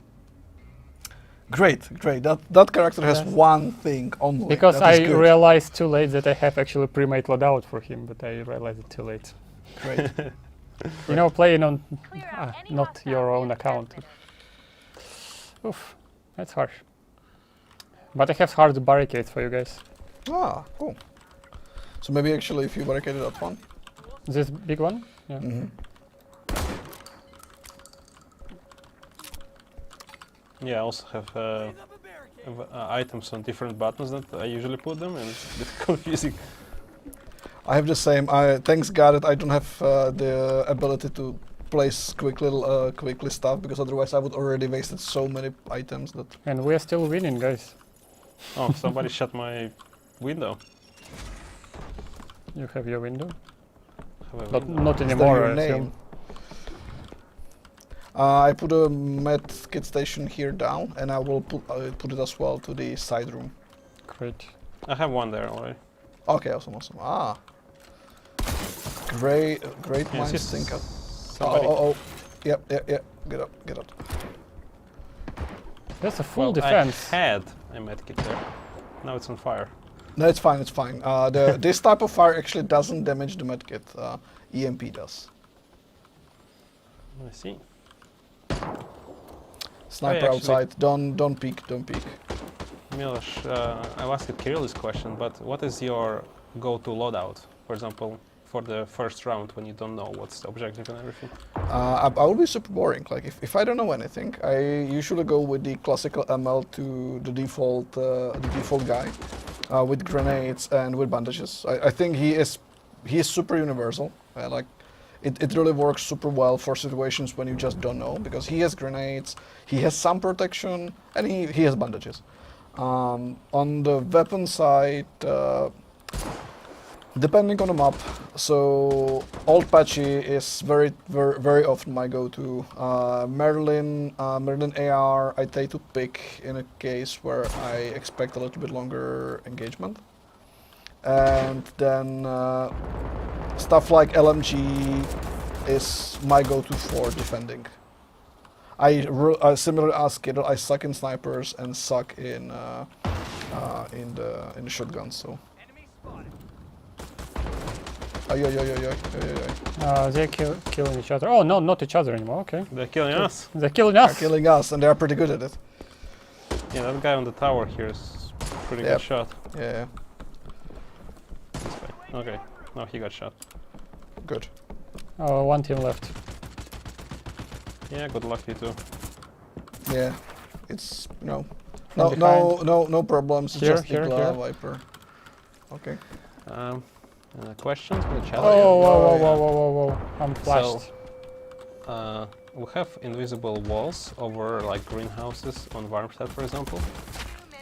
[SPEAKER 3] Great, great. That character has
[SPEAKER 4] Yes.
[SPEAKER 3] one thing only.
[SPEAKER 4] Because
[SPEAKER 3] That is
[SPEAKER 4] I
[SPEAKER 3] good.
[SPEAKER 4] realized too late that I have actually pre-made loadout for him, but I realized it too late.
[SPEAKER 3] Great.
[SPEAKER 4] You know, playing on
[SPEAKER 5] Clear out any
[SPEAKER 4] not
[SPEAKER 5] hostile
[SPEAKER 4] your own
[SPEAKER 5] units
[SPEAKER 4] account.
[SPEAKER 5] transmitted.
[SPEAKER 4] Oof, that's harsh. But I have hard barricades for you guys.
[SPEAKER 3] Ah, cool. So maybe actually if you barricaded that one.
[SPEAKER 4] This big one? Yeah.
[SPEAKER 3] Mm-hmm.
[SPEAKER 2] Yeah, I also have
[SPEAKER 5] Putting up a barricade.
[SPEAKER 2] items on different buttons that I usually put them, and it's a bit confusing.
[SPEAKER 3] I have the same. Thanks God that I don't have the ability to place quickly stuff, because otherwise I would already wasted so many items that.
[SPEAKER 4] And we are still winning, guys.
[SPEAKER 2] Oh, somebody shut my window.
[SPEAKER 4] You have your window?
[SPEAKER 2] Have a
[SPEAKER 4] Not,
[SPEAKER 2] window.
[SPEAKER 4] not
[SPEAKER 3] Is that
[SPEAKER 4] anymore,
[SPEAKER 3] your
[SPEAKER 4] I
[SPEAKER 3] name?
[SPEAKER 4] assume.
[SPEAKER 3] I put a med kit station here down, and I will put it as well to the side room.
[SPEAKER 4] Great.
[SPEAKER 2] I have one there already.
[SPEAKER 3] Okay, awesome, awesome. Ah, great
[SPEAKER 2] Yeah,
[SPEAKER 3] minds
[SPEAKER 2] it's
[SPEAKER 3] think.
[SPEAKER 2] somebody-
[SPEAKER 3] Oh. Yep. Get up.
[SPEAKER 4] That's a full
[SPEAKER 2] Well,
[SPEAKER 4] defense.
[SPEAKER 2] I had a medkit there. Now it's on fire.
[SPEAKER 3] No, it's fine. It's fine. This type of fire actually doesn't damage the medkit. EMP does.
[SPEAKER 2] I see.
[SPEAKER 3] Sniper
[SPEAKER 2] actually-
[SPEAKER 3] outside. Don't peek.
[SPEAKER 2] Miloš, I've asked Kirill this question, but what is your go-to loadout? For example, for the first round when you don't know what's the objective and everything.
[SPEAKER 3] I will be super boring. Like if I don't know anything, I usually go with the classical ML to the default guy, with grenades and with bandages. I think he is super universal. Like it really works super well for situations when you just don't know, because he has grenades, he has some protection, and he has bandages. On the weapon side, depending on the map, so Old Patchy is very often my go-to. Merlin AR I tend to pick in a case where I expect a little bit longer engagement. And then stuff like LMG is my go-to for defending. I similarly as Kittle, I suck in snipers and suck in the shotguns. So.
[SPEAKER 5] Enemy spotted.
[SPEAKER 4] They're killing each other. Oh, no, not each other anymore. Okay.
[SPEAKER 2] They're killing us.
[SPEAKER 4] They're killing
[SPEAKER 3] They're
[SPEAKER 4] us.
[SPEAKER 3] killing us, and they're pretty good at it.
[SPEAKER 2] Yeah, that guy on the tower here is pretty
[SPEAKER 3] Yep.
[SPEAKER 2] good shot.
[SPEAKER 3] Yeah,
[SPEAKER 2] This guy. Okay, now he got shot.
[SPEAKER 3] good.
[SPEAKER 4] Oh, one team left.
[SPEAKER 2] Yeah, good luck you too.
[SPEAKER 3] Yeah, it's no
[SPEAKER 4] From
[SPEAKER 3] no problems. It's
[SPEAKER 4] Here,
[SPEAKER 3] just
[SPEAKER 4] here,
[SPEAKER 3] Igla
[SPEAKER 4] here.
[SPEAKER 3] Viper. Okay.
[SPEAKER 2] Questions from the chat?
[SPEAKER 4] Oh,
[SPEAKER 3] yeah.
[SPEAKER 4] whoa. I'm flashed.
[SPEAKER 2] We have invisible walls over like greenhouses on Warmstead, for example.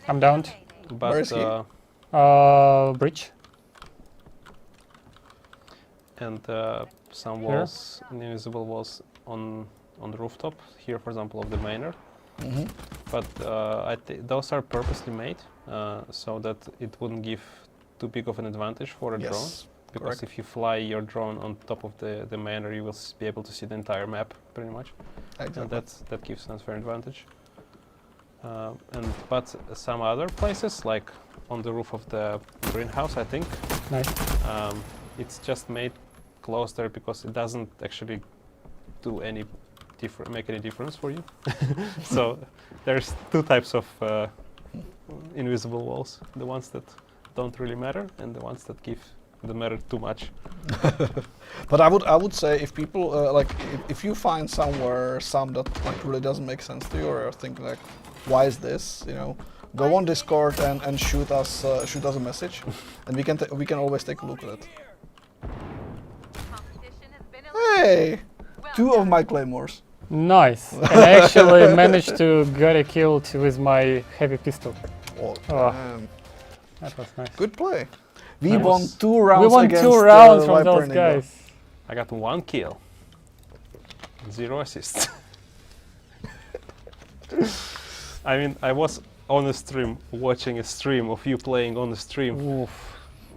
[SPEAKER 4] I'm downed.
[SPEAKER 2] But
[SPEAKER 3] Where is he?
[SPEAKER 4] Bridge.
[SPEAKER 2] and some
[SPEAKER 4] Here?
[SPEAKER 2] walls, invisible walls on the rooftop here, for example, of the manor.
[SPEAKER 3] Mm-hmm.
[SPEAKER 2] But those are purposely made so that it wouldn't give too big of an advantage for a drone.
[SPEAKER 3] Yes.
[SPEAKER 2] Because
[SPEAKER 3] correct.
[SPEAKER 2] if you fly your drone on top of the manor, you will be able to see the entire map, pretty much.
[SPEAKER 3] Exactly.
[SPEAKER 2] And that gives an unfair advantage. But some other places, like on the roof of the greenhouse, I think,
[SPEAKER 4] Nice.
[SPEAKER 2] it's just made closer because it doesn't actually do any make any difference for you. So there's two types of invisible walls: the ones that don't really matter, and the ones that give the matter too much.
[SPEAKER 3] But I would say if people like if you find somewhere some that like really doesn't make sense to you, or you're thinking like, why is this? You know, go on Discord and shoot us a message, and we can always take a look at it.
[SPEAKER 1] Competition has been
[SPEAKER 3] Hey,
[SPEAKER 1] Well
[SPEAKER 3] two of
[SPEAKER 1] done.
[SPEAKER 3] my claymores.
[SPEAKER 4] Nice. And I actually managed to get a kill with my heavy pistol.
[SPEAKER 3] Oh,
[SPEAKER 4] Oh.
[SPEAKER 3] damn.
[SPEAKER 4] That was nice.
[SPEAKER 3] Good play. We
[SPEAKER 2] Nice.
[SPEAKER 3] won 2 rounds.
[SPEAKER 4] We won
[SPEAKER 3] against,
[SPEAKER 4] 2 rounds from
[SPEAKER 3] Viper
[SPEAKER 4] those
[SPEAKER 3] and Ingo.
[SPEAKER 4] guys.
[SPEAKER 2] I got 1 kill, 0 assists. I mean, I was on a stream, watching a stream of you playing on the stream.
[SPEAKER 4] Oof.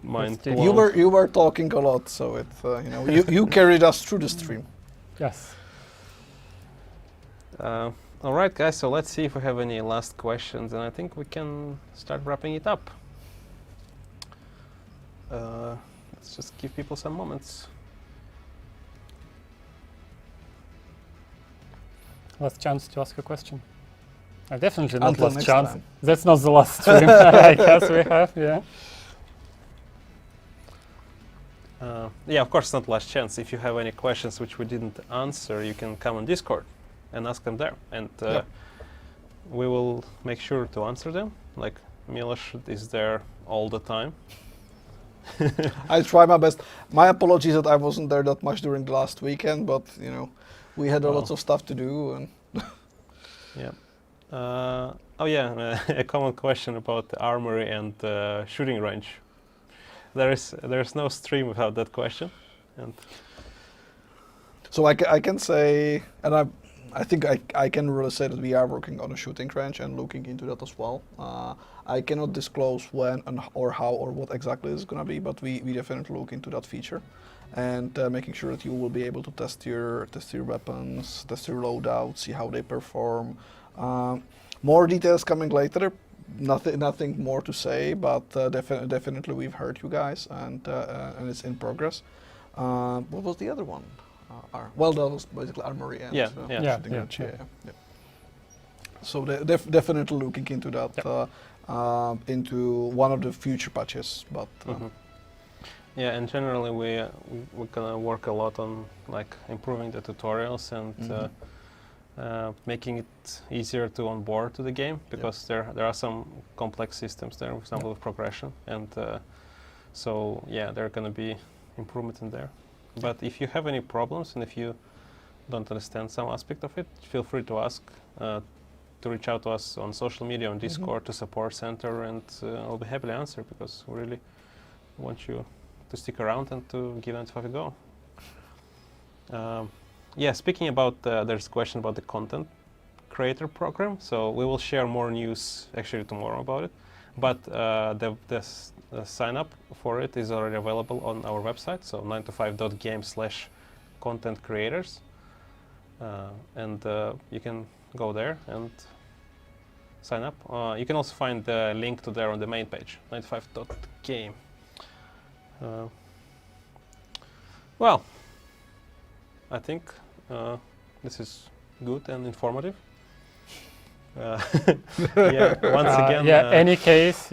[SPEAKER 2] Mind
[SPEAKER 4] deep.
[SPEAKER 2] blown.
[SPEAKER 3] You were talking a lot, so it you know you carried us through the stream.
[SPEAKER 4] Yes.
[SPEAKER 2] All right, guys. So let's see if we have any last questions, and I think we can start wrapping it up. Let's just give people some moments.
[SPEAKER 4] Last chance to ask a question. Definitely not
[SPEAKER 3] Until
[SPEAKER 4] last
[SPEAKER 3] next
[SPEAKER 4] chance.
[SPEAKER 3] time.
[SPEAKER 4] That's not the last stream I guess we have, yeah.
[SPEAKER 2] Yeah, of course, not last chance. If you have any questions which we didn't answer, you can come on Discord and ask them there, and we will make sure to answer them. Like Milos is there all the time.
[SPEAKER 3] I try my best. My apologies that I wasn't there that much during the last weekend, but you know, we had lots of stuff to do. And
[SPEAKER 2] Yeah. Oh yeah, a common question about the armory and shooting range. There's no stream without that question, and
[SPEAKER 3] so I can say, and I think I can really say that we are working on a shooting range and looking into that as well. I cannot disclose when and or how or what exactly it's going to be, but we definitely look into that feature, and making sure that you will be able to test your weapons, test your loadout, see how they perform. More details coming later. Nothing more to say, but definitely we've heard you guys, and it's in progress. What was the other one? Well, that was basically armory and
[SPEAKER 2] Yeah.
[SPEAKER 3] shooting
[SPEAKER 4] Yeah.
[SPEAKER 3] range, yeah. So definitely looking into that, into one of the future patches. But
[SPEAKER 2] yeah, and generally we're gonna work a lot on like improving the tutorials and making it easier to onboard to the game, because there are some complex systems there, for example, with progression, and so yeah, there are gonna be improvements in there. But if you have any problems and if you don't understand some aspect of it, feel free to ask, to reach out to us on social media, on Discord, to support center, and I'll be happy to answer, because we really want you to stick around and to give it a go. Yeah, speaking about, there's a question about the content creator program, so we will share more news actually tomorrow about it, but the sign up for it is already available on our website, so 9to5.game/content creators, and you can go there and sign up. You can also find the link to there on the main page, 9to5.game. Well, I think this is good and informative. Yeah, once again.
[SPEAKER 4] Yeah, any case,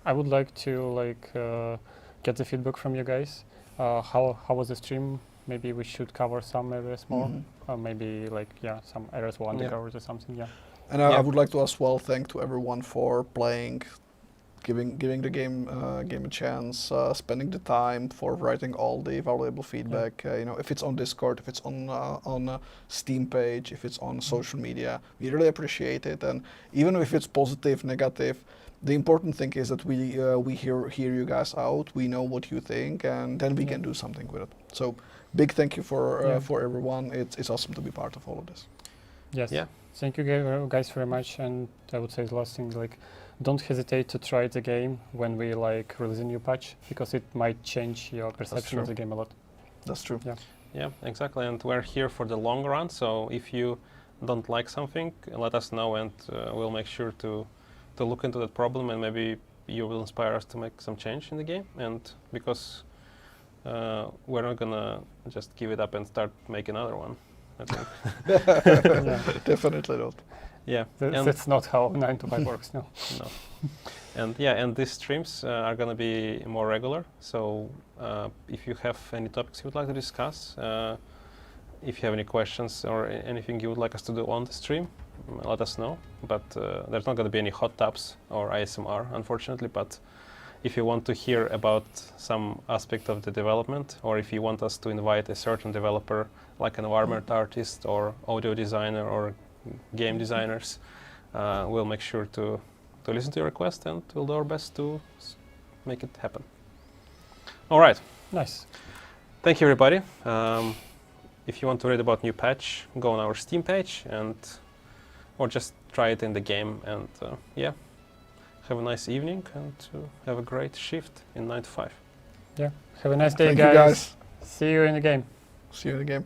[SPEAKER 4] I would like to get the feedback from you guys. How was the stream? Maybe we should cover some areas more. Maybe some areas we undercovered or something. Yeah.
[SPEAKER 3] And I would like to as well thank to everyone for playing, giving the game a chance, spending the time, for writing all the valuable feedback. You know, if it's on Discord, if it's on a Steam page, if it's on social media, we really appreciate it. And even if it's positive, negative, the important thing is that we hear you guys out. We know what you think, and then we can do something with it. So big thank you for everyone. It's awesome to be part of all of this.
[SPEAKER 4] Yes.
[SPEAKER 2] Yeah.
[SPEAKER 4] Thank you guys very much. And I would say the last thing, don't hesitate to try the game when we release a new patch, because it might change your perception of the game a lot.
[SPEAKER 3] That's true.
[SPEAKER 4] Yeah.
[SPEAKER 2] Yeah, exactly. And we're here for the long run. So if you don't like something, let us know, and we'll make sure to look into that problem, and maybe you will inspire us to make some change in the game. And because we're not gonna just give it up and start making another one. I think.
[SPEAKER 4] Yeah.
[SPEAKER 3] Definitely not.
[SPEAKER 2] Yeah. And
[SPEAKER 4] That's not how 9 to 5 works. No.
[SPEAKER 2] no. And yeah, and these streams are gonna be more regular. So if you have any topics you would like to discuss, if you have any questions or anything you would like us to do on the stream, let us know. But there's not gonna be any hot tubs or ASMR, unfortunately. But if you want to hear about some aspect of the development, or if you want us to invite a certain developer, like an environment artist or audio designer or game designers, we'll make sure to listen to your request, and we'll do our best to make it happen. All right.
[SPEAKER 4] Nice.
[SPEAKER 2] Thank you, everybody. If you want to read about new patch, go on our Steam page, or just try it in the game. And yeah, have a nice evening, and have a great shift in 9 to 5.
[SPEAKER 4] Yeah. Have a nice day,
[SPEAKER 3] Thank you, guys.
[SPEAKER 4] See you in the game.
[SPEAKER 3] See you in the game.